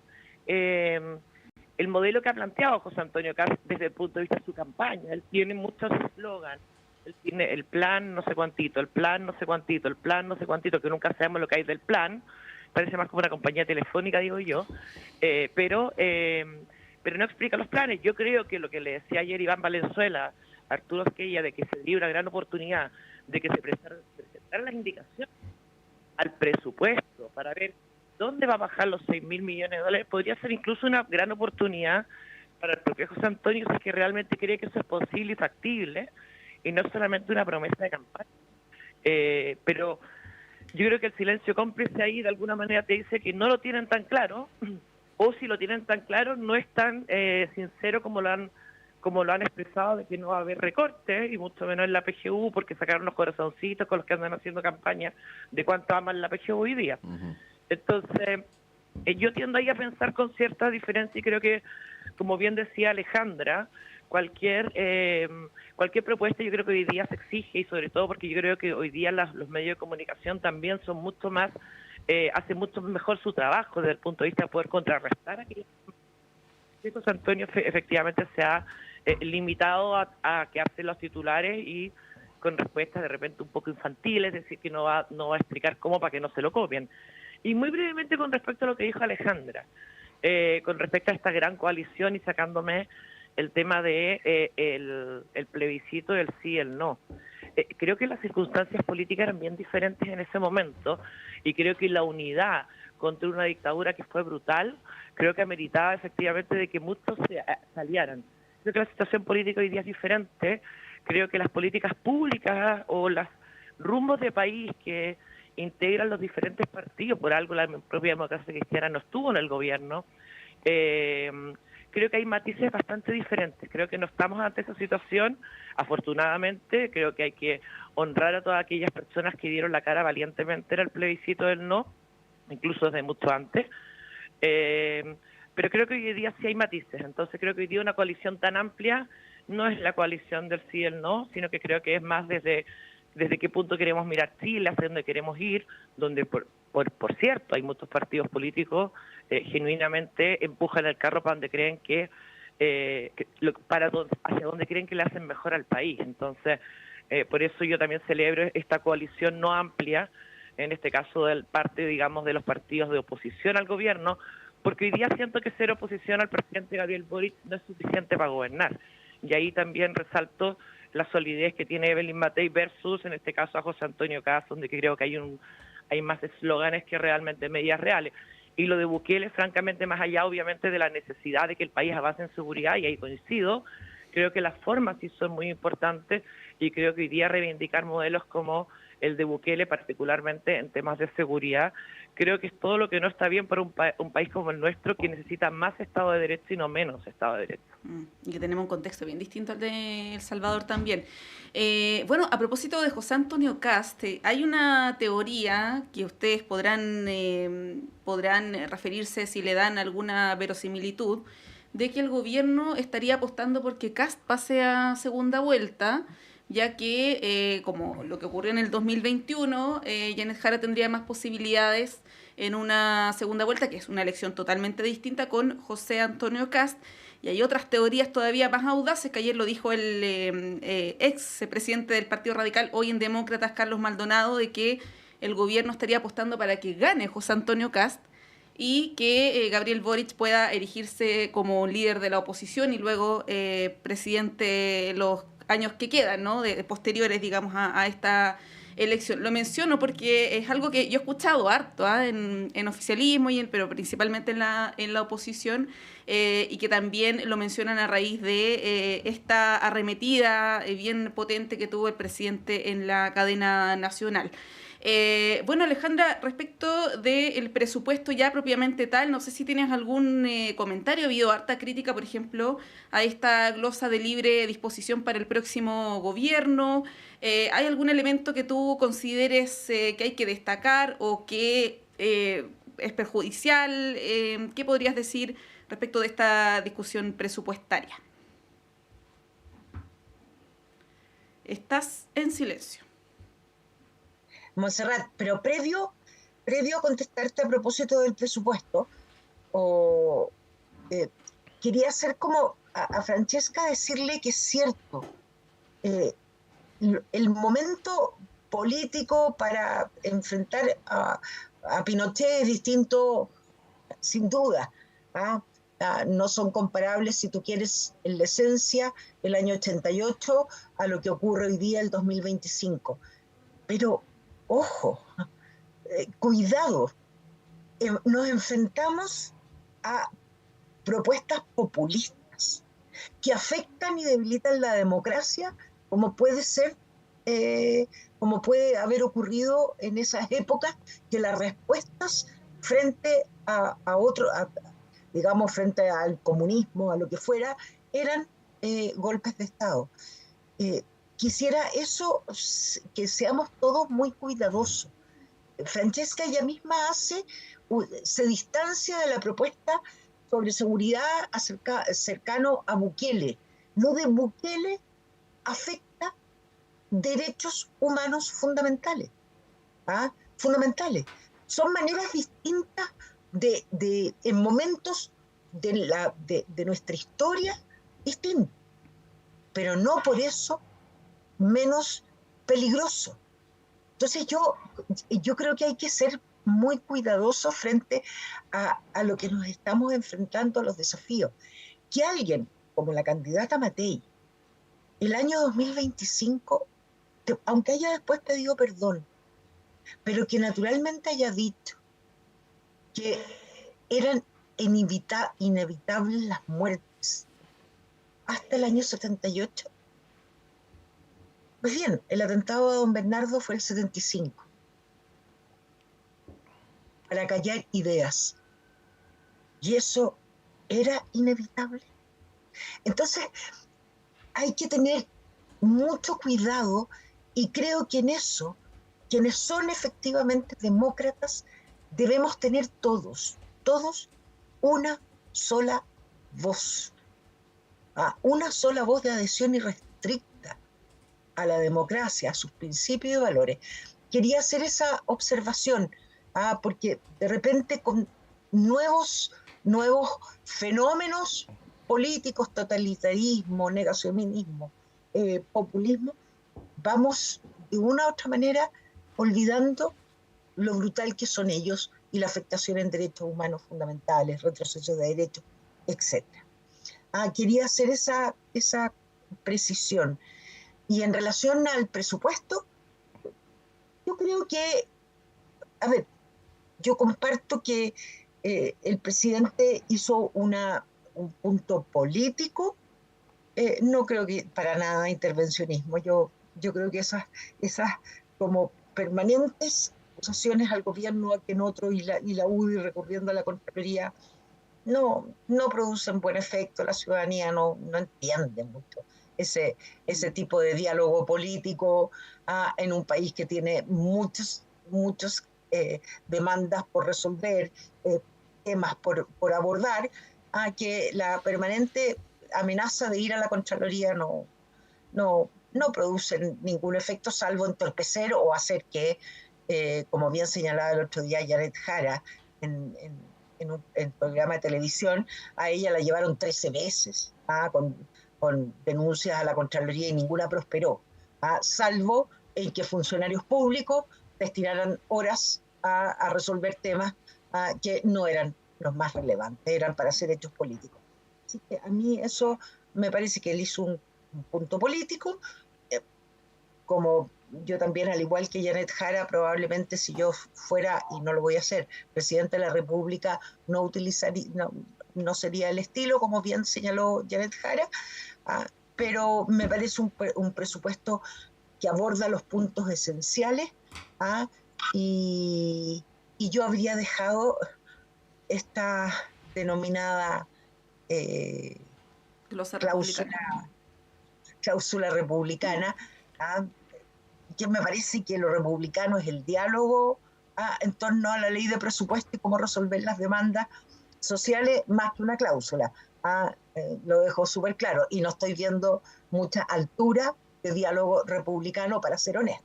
C: el modelo que ha planteado José Antonio Kast desde el punto de vista de su campaña. Él tiene muchos eslogans. Él tiene el plan no sé cuantito, el plan no sé cuantito, el plan no sé cuantito, que nunca sabemos lo que hay del plan. Parece más como una compañía telefónica, digo yo, pero no explica los planes. Yo creo que lo que le decía ayer Iván Valenzuela, Arturo Esquella, de que se dio una gran oportunidad de que se presentaran las indicaciones al presupuesto para ver dónde va a bajar los 6.000 millones de dólares, podría ser incluso una gran oportunidad para el propio José Antonio, si es que realmente cree que eso es posible y factible, y no solamente una promesa de campaña. Pero yo creo que el silencio cómplice ahí de alguna manera te dice que no lo tienen tan claro, o si lo tienen tan claro, no es tan sincero como lo han expresado, de que no va a haber recortes, y mucho menos en la PGU, porque sacaron los corazoncitos con los que andan haciendo campaña de cuánto aman la PGU hoy día. Entonces, yo tiendo ahí a pensar con cierta diferencia, y creo que, como bien decía Alejandra, cualquier propuesta yo creo que hoy día se exige, y sobre todo porque yo creo que hoy día los medios de comunicación también son mucho más, hacen mucho mejor su trabajo desde el punto de vista de poder contrarrestar aquello. José Antonio efectivamente se ha limitado a quedarse los titulares y con respuestas de repente un poco infantiles, es decir, que no va a explicar cómo para que no se lo copien. Y muy brevemente con respecto a lo que dijo Alejandra, con respecto a esta gran coalición y sacándome el tema de el plebiscito del sí y el no. Creo que las circunstancias políticas eran bien diferentes en ese momento, y creo que la unidad contra una dictadura que fue brutal, creo que ameritaba efectivamente de que muchos se aliaran. Creo que la situación política hoy día es diferente. Creo que las políticas públicas o los rumbos de país que integran los diferentes partidos, por algo la propia democracia cristiana no estuvo en el gobierno, creo que hay matices bastante diferentes. Creo que no estamos ante esa situación, afortunadamente. Creo que hay que honrar a todas aquellas personas que dieron la cara valientemente en el plebiscito del no, incluso desde mucho antes. Pero creo que hoy día sí hay matices. Entonces creo que hoy día una coalición tan amplia no es la coalición del sí y el no, sino que creo que es más desde qué punto queremos mirar Chile, hacia dónde queremos ir, donde por cierto hay muchos partidos políticos genuinamente empujan el carro para donde creen hacia donde creen que le hacen mejor al país. Entonces por eso yo también celebro esta coalición no amplia, en este caso del parte, digamos, de los partidos de oposición al gobierno, porque hoy día siento que ser oposición al presidente Gabriel Boric no es suficiente para gobernar. Y ahí también resalto la solidez que tiene Evelyn Matei versus, en este caso, a José Antonio Kast, donde creo que hay más eslóganes que realmente medidas reales. Y lo de Bukele, francamente, más allá, obviamente, de la necesidad de que el país avance en seguridad, y ahí coincido, Creo que las formas sí son muy importantes y creo que hoy día reivindicar modelos como el de Bukele, particularmente en temas de seguridad, creo que es todo lo que no está bien para un país como el nuestro, que necesita más Estado de Derecho y no menos Estado de Derecho.
B: Y que tenemos un contexto bien distinto al de El Salvador también. Bueno, a propósito de José Antonio Kast, hay una teoría que ustedes podrán referirse si le dan alguna verosimilitud, de que el gobierno estaría apostando porque Kast pase a segunda vuelta, ya que, como lo que ocurrió en el 2021, Janet Jara tendría más posibilidades en una segunda vuelta, que es una elección totalmente distinta, con José Antonio Kast. Y hay otras teorías todavía más audaces, que ayer lo dijo el ex presidente del Partido Radical, hoy en Demócratas, Carlos Maldonado, de que el gobierno estaría apostando para que gane José Antonio Kast y que Gabriel Boric pueda erigirse como líder de la oposición y luego presidente los años que quedan, ¿no? Posteriores, digamos, a esta elección. Lo menciono porque es algo que yo he escuchado harto en oficialismo, pero principalmente en la oposición, y que también lo mencionan a raíz de esta arremetida bien potente que tuvo el presidente en la cadena nacional. Bueno, Alejandra, respecto del presupuesto ya propiamente tal, no sé si tienes algún comentario. Ha habido harta crítica, por ejemplo, a esta glosa de libre disposición para el próximo gobierno. ¿Hay algún elemento que tú consideres que hay que destacar o que es perjudicial? ¿Qué podrías decir respecto de esta discusión presupuestaria? Estás en silencio.
D: Montserrat, pero previo a contestarte a propósito del presupuesto, quería hacer como a Francesca decirle que es cierto, el momento político para enfrentar a Pinochet es distinto, sin duda. No son comparables, si tú quieres, en la esencia, el año 88 a lo que ocurre hoy día, el 2025. Pero ojo, cuidado, nos enfrentamos a propuestas populistas que afectan y debilitan la democracia, como puede haber ocurrido en esas épocas, que las respuestas frente frente al comunismo, a lo que fuera, eran golpes de Estado. Quisiera eso, que seamos todos muy cuidadosos. Francesca ella misma se distancia de la propuesta sobre seguridad cercano a Bukele. Lo de Bukele afecta derechos humanos fundamentales. Fundamentales. Son maneras distintas en momentos de nuestra historia distintos. Pero no por eso menos peligroso. Entonces yo creo que hay que ser muy cuidadosos frente a lo que nos estamos enfrentando, a los desafíos. Que alguien como la candidata Matei, el año 2025, aunque haya después pedido perdón, pero que naturalmente haya dicho que eran inevitables las muertes hasta el año 78, pues bien, el atentado a don Bernardo fue el 75, para callar ideas. Y eso era inevitable. Entonces, hay que tener mucho cuidado, y creo que en eso, quienes son efectivamente demócratas, debemos tener todos una sola voz. Una sola voz de adhesión irrestricta a la democracia, a sus principios y valores. Quería hacer esa observación, porque de repente con nuevos fenómenos políticos, totalitarismo, negacionismo, populismo, vamos de una u otra manera olvidando lo brutal que son ellos y la afectación en derechos humanos fundamentales, retroceso de derechos, etc. Quería hacer esa precisión. Y en relación al presupuesto, yo creo que, yo comparto que el presidente hizo un punto político No creo que para nada intervencionismo. Yo creo que esas como permanentes acusaciones al gobierno, a que en otro, y la UDI recurriendo a la Contraloría, no producen buen efecto. La ciudadanía no entiende mucho ese tipo de diálogo político en un país que tiene muchos demandas por resolver, temas por abordar, que la permanente amenaza de ir a la Contraloría no producen ningún efecto, salvo entorpecer o hacer que, como bien señalaba el otro día Janet Jara en un programa de televisión, a ella la llevaron 13 veces con denuncias a la Contraloría y ninguna prosperó, salvo en que funcionarios públicos destinaran horas a resolver temas que no eran los más relevantes, eran para hacer hechos políticos. Así que a mí eso me parece que él hizo un punto político, como yo también, al igual que Janet Jara, probablemente si yo fuera, y no lo voy a hacer, presidente de la República, no sería el estilo, como bien señaló Janet Jara, pero me parece un presupuesto que aborda los puntos esenciales, y yo habría dejado esta denominada cláusula republicana, que me parece que lo republicano es el diálogo en torno a la ley de presupuesto y cómo resolver las demandas sociales, más que una cláusula. Lo dejo súper claro, y no estoy viendo mucha altura de diálogo republicano, para ser honesto.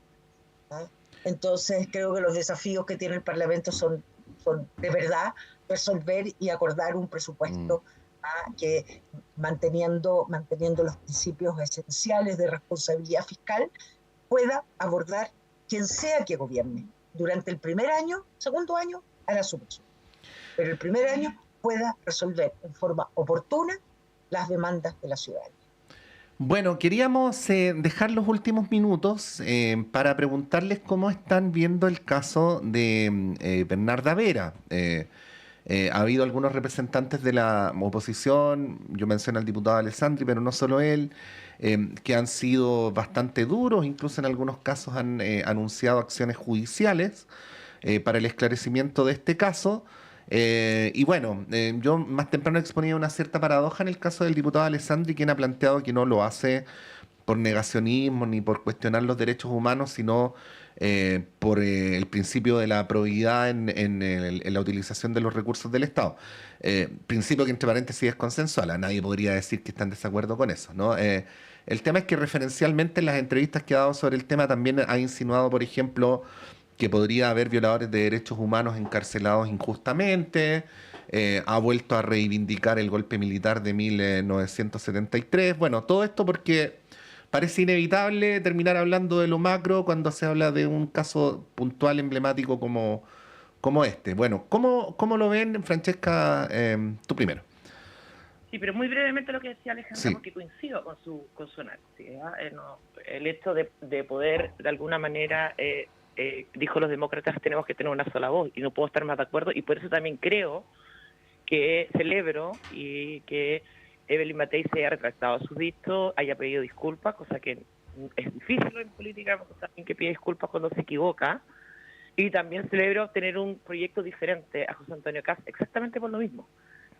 D: Entonces creo que los desafíos que tiene el Parlamento son de verdad resolver y acordar un presupuesto que manteniendo los principios esenciales de responsabilidad fiscal, pueda abordar quien sea que gobierne. Durante el primer año, segundo año, hará su presupuesto, pero el primer año pueda resolver en forma oportuna las demandas de la ciudadanía.
A: Bueno, queríamos dejar los últimos minutos para preguntarles cómo están viendo el caso de Bernarda Vera. Ha habido algunos representantes de la oposición, yo menciono al diputado Alessandri, pero no solo él, que han sido bastante duros, incluso en algunos casos han anunciado acciones judiciales para el esclarecimiento de este caso. Y bueno, yo más temprano exponía una cierta paradoja en el caso del diputado Alessandri, quien ha planteado que no lo hace por negacionismo ni por cuestionar los derechos humanos, sino por el principio de la probidad en la utilización de los recursos del Estado. Principio que, entre paréntesis, es consensual. Nadie podría decir que está en desacuerdo con eso, ¿no? El tema es que referencialmente en las entrevistas que ha dado sobre el tema también ha insinuado, por ejemplo, que podría haber violadores de derechos humanos encarcelados injustamente, ha vuelto a reivindicar el golpe militar de 1973. Bueno, todo esto porque parece inevitable terminar hablando de lo macro cuando se habla de un caso puntual emblemático como este. Bueno, ¿cómo lo ven, Francesca? Tú primero.
C: Sí, pero muy brevemente lo que decía Alejandra,
A: Sí.
C: porque coincido con su análisis. El hecho de poder, de alguna manera, dijo los demócratas, tenemos que tener una sola voz, y no puedo estar más de acuerdo, y por eso también creo que celebro y que Evelyn Matei se haya retractado a sus dichos, haya pedido disculpas, cosa que es difícil en política, alguien que pide disculpas cuando se equivoca, y también celebro tener un proyecto diferente a José Antonio Kast, exactamente por lo mismo,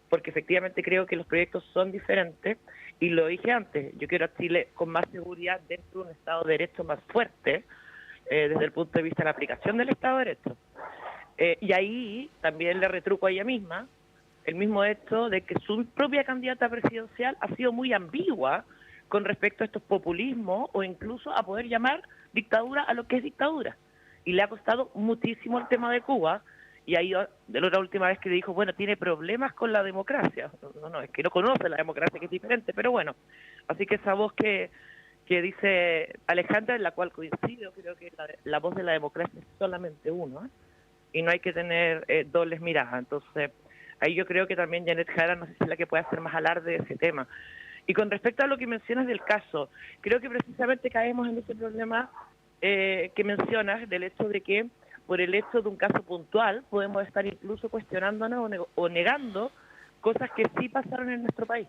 C: porque efectivamente creo que los proyectos son diferentes, y lo dije antes, yo quiero a Chile con más seguridad dentro de un Estado de Derecho más fuerte, desde el punto de vista de la aplicación del Estado de Derecho. Y ahí también le retruco a ella misma el mismo hecho de que su propia candidata presidencial ha sido muy ambigua con respecto a estos populismos o incluso a poder llamar dictadura a lo que es dictadura. Y le ha costado muchísimo el tema de Cuba, y ahí de la otra última vez que le dijo, bueno, tiene problemas con la democracia. No, es que no conoce la democracia, que es diferente, pero bueno. Así que esa voz que dice Alejandra, en la cual coincido, creo que la voz de la democracia es solamente uno, y no hay que tener dobles miradas. Entonces, ahí yo creo que también Janet Jara, no sé si es la que puede hacer más alarde de ese tema. Y con respecto a lo que mencionas del caso, creo que precisamente caemos en ese problema que mencionas, del hecho de que por el hecho de un caso puntual podemos estar incluso cuestionándonos o negando cosas que sí pasaron en nuestro país.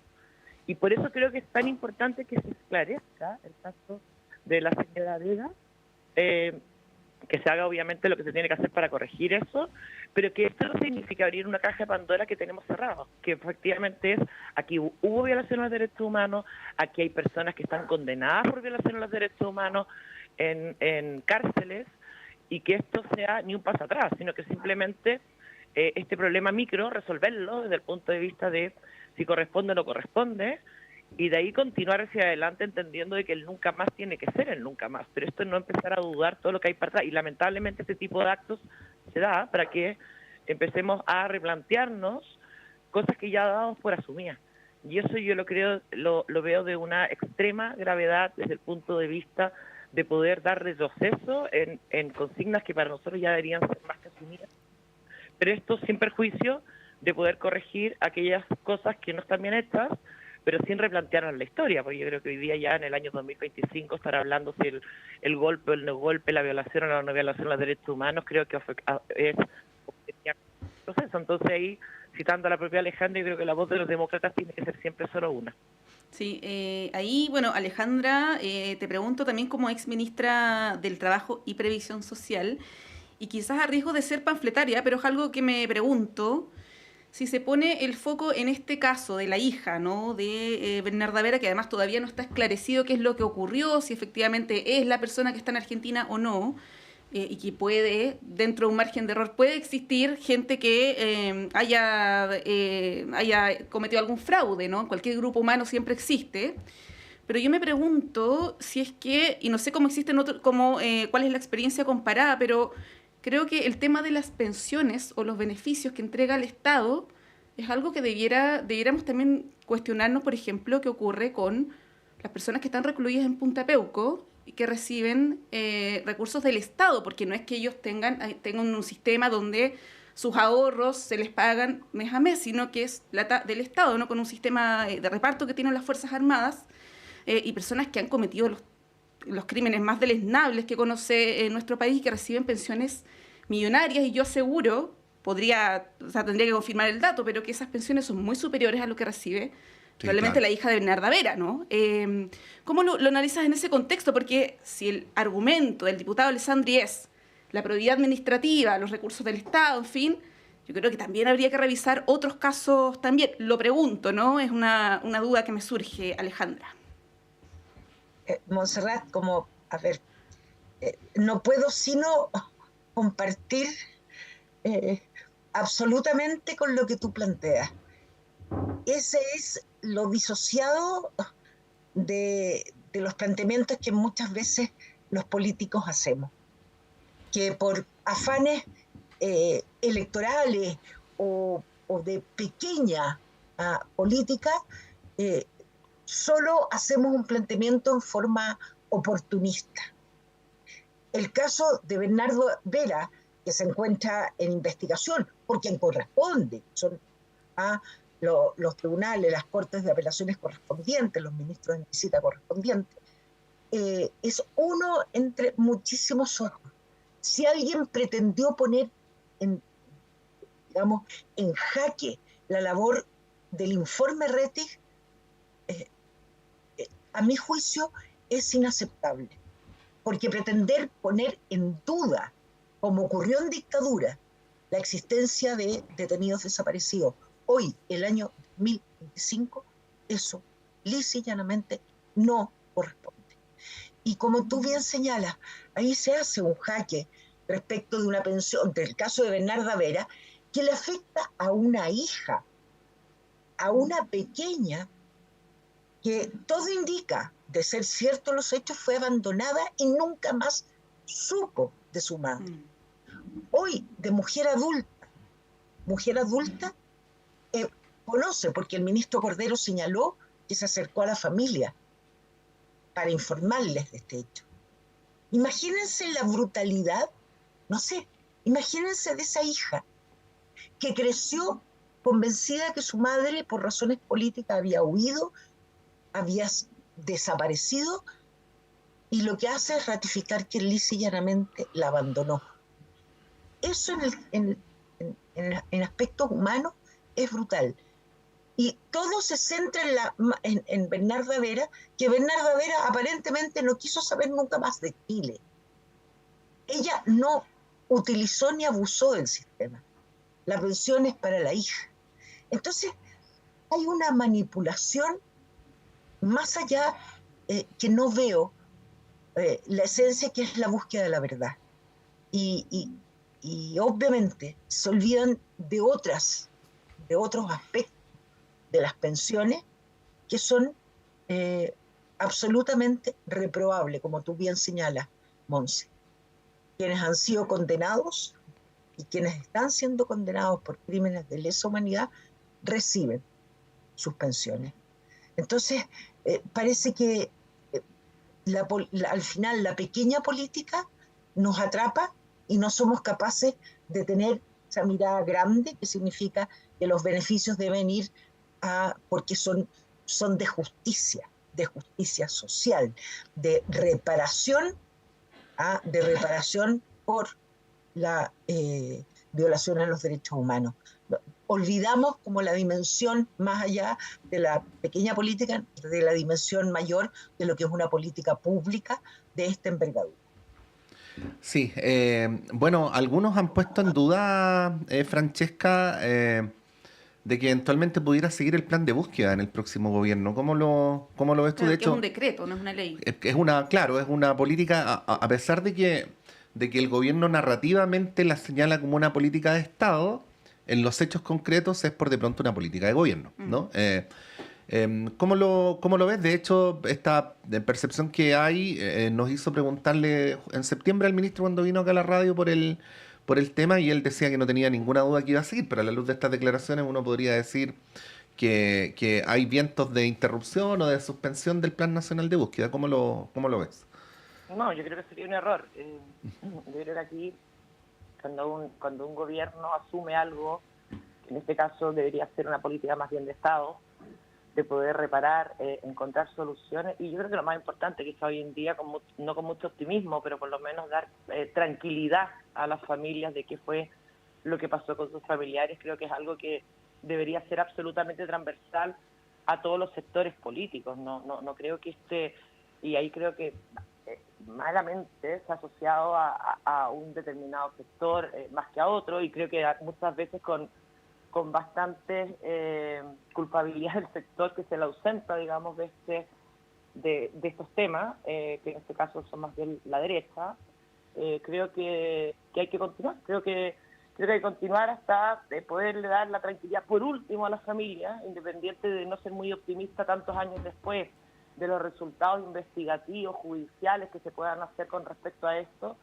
C: Y por eso creo que es tan importante que se esclarezca el caso de la señora Vega, que se haga obviamente lo que se tiene que hacer para corregir eso, pero que esto no significa abrir una caja de Pandora que tenemos cerrada, que efectivamente es, aquí hubo violación a los derechos humanos, aquí hay personas que están condenadas por violación a los derechos humanos en cárceles, y que esto sea ni un paso atrás, sino que simplemente este problema micro, resolverlo desde el punto de vista de si corresponde o no corresponde, y de ahí continuar hacia adelante entendiendo de que el nunca más tiene que ser el nunca más, pero esto no empezar a dudar todo lo que hay para atrás, y lamentablemente este tipo de actos se da para que empecemos a replantearnos cosas que ya damos por asumidas, y eso yo lo veo de una extrema gravedad desde el punto de vista de poder dar retroceso en consignas que para nosotros ya deberían ser más que asumidas, pero esto sin perjuicio de poder corregir aquellas cosas que no están bien hechas, pero sin replantearnos la historia, porque yo creo que hoy día ya en el año 2025 estar hablando si el golpe o el no golpe, la violación o la no violación de los derechos humanos, creo que es un proceso. Entonces ahí, citando a la propia Alejandra, yo creo que la voz de los demócratas tiene que ser siempre solo una.
B: Sí, ahí, bueno, Alejandra, te pregunto también como ex ministra del Trabajo y Previsión Social, y quizás a riesgo de ser panfletaria, pero es algo que me pregunto, si se pone el foco en este caso de la hija, ¿no?, de Bernarda Vera, que además todavía no está esclarecido qué es lo que ocurrió, si efectivamente es la persona que está en Argentina o no, y que puede, dentro de un margen de error, puede existir gente que haya cometido algún fraude, ¿no? Cualquier grupo humano siempre existe. Pero yo me pregunto si es que, y no sé cómo existen cuál es la experiencia comparada, pero creo que el tema de las pensiones o los beneficios que entrega el Estado es algo que debiéramos también cuestionarnos, por ejemplo, qué ocurre con las personas que están recluidas en Punta Peuco y que reciben recursos del Estado, porque no es que ellos tengan un sistema donde sus ahorros se les pagan mes a mes, sino que es plata del Estado, ¿no?, con un sistema de reparto que tienen las Fuerzas Armadas, y personas que han cometido los crímenes más deleznables que conoce nuestro país y que reciben pensiones millonarias, y yo aseguro, tendría que confirmar el dato, pero que esas pensiones son muy superiores a lo que recibe probablemente la hija de Bernarda Vera, ¿no? ¿Cómo lo analizas en ese contexto? Porque si el argumento del diputado Alessandri es la probidad administrativa, los recursos del Estado, en fin, yo creo que también habría que revisar otros casos también. Lo pregunto, ¿no? Es una duda que me surge, Alejandra.
D: Montserrat, no puedo sino compartir absolutamente con lo que tú planteas. Ese es lo disociado de los planteamientos que muchas veces los políticos hacemos, que por afanes electorales o de pequeña política, solo hacemos un planteamiento en forma oportunista. El caso de Bernardo Vera, que se encuentra en investigación por quien corresponde, son los tribunales, las cortes de apelaciones correspondientes, los ministros en visita correspondientes, es uno entre muchísimos otros. Si alguien pretendió poner en jaque la labor del informe Rettig, a mi juicio es inaceptable, porque pretender poner en duda, como ocurrió en dictadura, la existencia de detenidos desaparecidos hoy, el año 2025, eso lisa y llanamente no corresponde. Y como tú bien señalas, ahí se hace un jaque respecto de una pensión, del caso de Bernarda Vera, que le afecta a una hija, a una pequeña, que todo indica, de ser cierto los hechos, fue abandonada y nunca más supo de su madre. Hoy, de mujer adulta conoce, porque el ministro Cordero señaló que se acercó a la familia para informarles de este hecho. Imagínense la brutalidad, imagínense de esa hija que creció convencida que su madre, por razones políticas, había huido, había desaparecido, y lo que hace es ratificar que lisa y llanamente la abandonó. Eso en aspectos humanos es brutal. Y todo se centra en Bernarda Vera, que Bernarda Vera aparentemente no quiso saber nunca más de Chile. Ella no utilizó ni abusó del sistema. La pensión es para la hija. Entonces, hay una manipulación más allá que no veo, la esencia que es la búsqueda de la verdad. Y obviamente se olvidan de otros aspectos de las pensiones que son absolutamente reprobables, como tú bien señalas, Monse. Quienes han sido condenados y quienes están siendo condenados por crímenes de lesa humanidad reciben sus pensiones. Entonces, parece que al final la pequeña política nos atrapa y no somos capaces de tener esa mirada grande, que significa que los beneficios deben ir porque son de justicia social, de reparación por la violación a los derechos humanos. Olvidamos como la dimensión más allá de la pequeña política, de la dimensión mayor de lo que es una política pública de esta envergadura.
A: Sí, bueno, algunos han puesto en duda, Francesca, de que eventualmente pudiera seguir el plan de búsqueda en el próximo gobierno. ¿Cómo lo ves tú?
B: Claro,
A: De
B: que
A: hecho,
B: es un decreto, no es una ley.
A: es una política, a pesar de que el gobierno narrativamente la señala como una política de Estado, en los hechos concretos es por de pronto una política de gobierno, ¿no? ¿Cómo lo ves? De hecho, esta percepción que hay nos hizo preguntarle en septiembre al ministro cuando vino acá a la radio por el tema, y él decía que no tenía ninguna duda que iba a seguir, pero a la luz de estas declaraciones uno podría decir que hay vientos de interrupción o de suspensión del Plan Nacional de Búsqueda. ¿Cómo lo ves?
C: No, yo creo que sería un error. Yo creo que aquí, cuando un gobierno asume algo, que en este caso debería ser una política más bien de Estado, de poder reparar, encontrar soluciones, y yo creo que lo más importante que está hoy en día, no con mucho optimismo, pero por lo menos dar tranquilidad a las familias de qué fue lo que pasó con sus familiares. Creo que es algo que debería ser absolutamente transversal a todos los sectores políticos. No creo que y ahí creo que malamente se ha asociado a un determinado sector más que a otro, y creo que muchas veces con bastante culpabilidad del sector que se le ausenta, digamos, de estos temas, que en este caso son más bien la derecha. Creo que hay que continuar, creo que hay que continuar hasta poderle dar la tranquilidad, por último, a las familias, independiente de no ser muy optimista tantos años después de los resultados investigativos, judiciales que se puedan hacer con respecto a esto,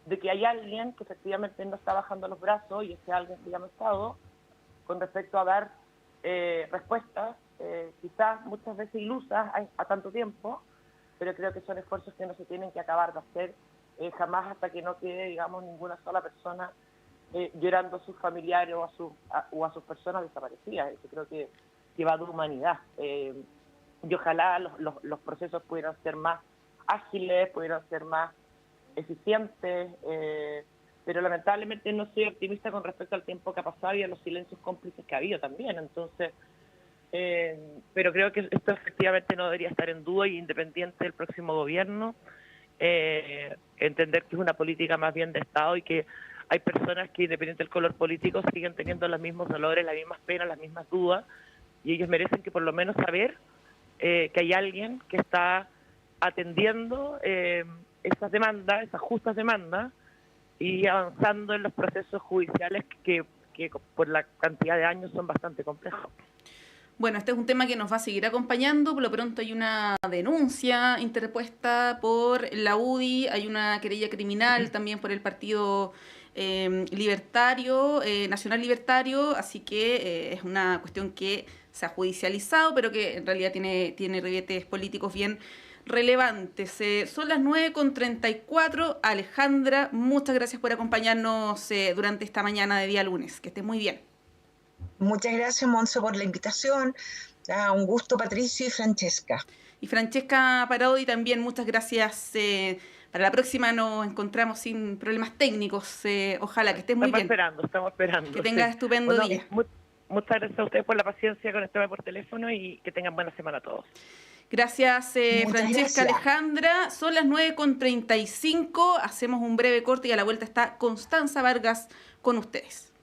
C: de que hay alguien que efectivamente no está bajando los brazos, y ese alguien se llama Estado, con respecto a dar respuestas, quizás muchas veces ilusas a tanto tiempo, pero creo que son esfuerzos que no se tienen que acabar de hacer jamás hasta que no quede, digamos, ninguna sola persona llorando a sus familiares o a sus personas desaparecidas. Eso creo que va de humanidad. Y ojalá los procesos pudieran ser más ágiles, pudieran ser más eficientes, pero lamentablemente no soy optimista con respecto al tiempo que ha pasado y a los silencios cómplices que ha habido también. Entonces, pero creo que esto efectivamente no debería estar en duda, y independiente del próximo gobierno, entender que es una política más bien de Estado, y que hay personas que, independiente del color político, siguen teniendo los mismos dolores, las mismas penas, las mismas dudas, y ellos merecen que por lo menos saber que hay alguien que está atendiendo esas demandas, esas justas demandas, y avanzando en los procesos judiciales que por la cantidad de años son bastante complejos.
B: Bueno, este es un tema que nos va a seguir acompañando. Por lo pronto hay una denuncia interpuesta por la UDI, hay una querella criminal también por el Partido Libertario, Nacional Libertario, así que es una cuestión que se ha judicializado, pero que en realidad tiene ribetes políticos bien relevantes. Son las 9:34. Alejandra, muchas gracias por acompañarnos durante esta mañana de día lunes. Que estés muy bien.
D: Muchas gracias, Monse, por la invitación. Un gusto, Patricio y Francesca.
B: Y Francesca Parodi también, muchas gracias. Para la próxima nos encontramos sin problemas técnicos. Ojalá que estés muy bien.
C: Estamos esperando.
B: Que tengas estupendo día.
C: muchas gracias a ustedes por la paciencia con este por teléfono y que tengan buena semana a todos.
B: Gracias,
D: Muchas
B: Francesca.
D: gracias.
B: Alejandra. Son las 9:35. Hacemos un breve corte y a la vuelta está Constanza Vargas con ustedes.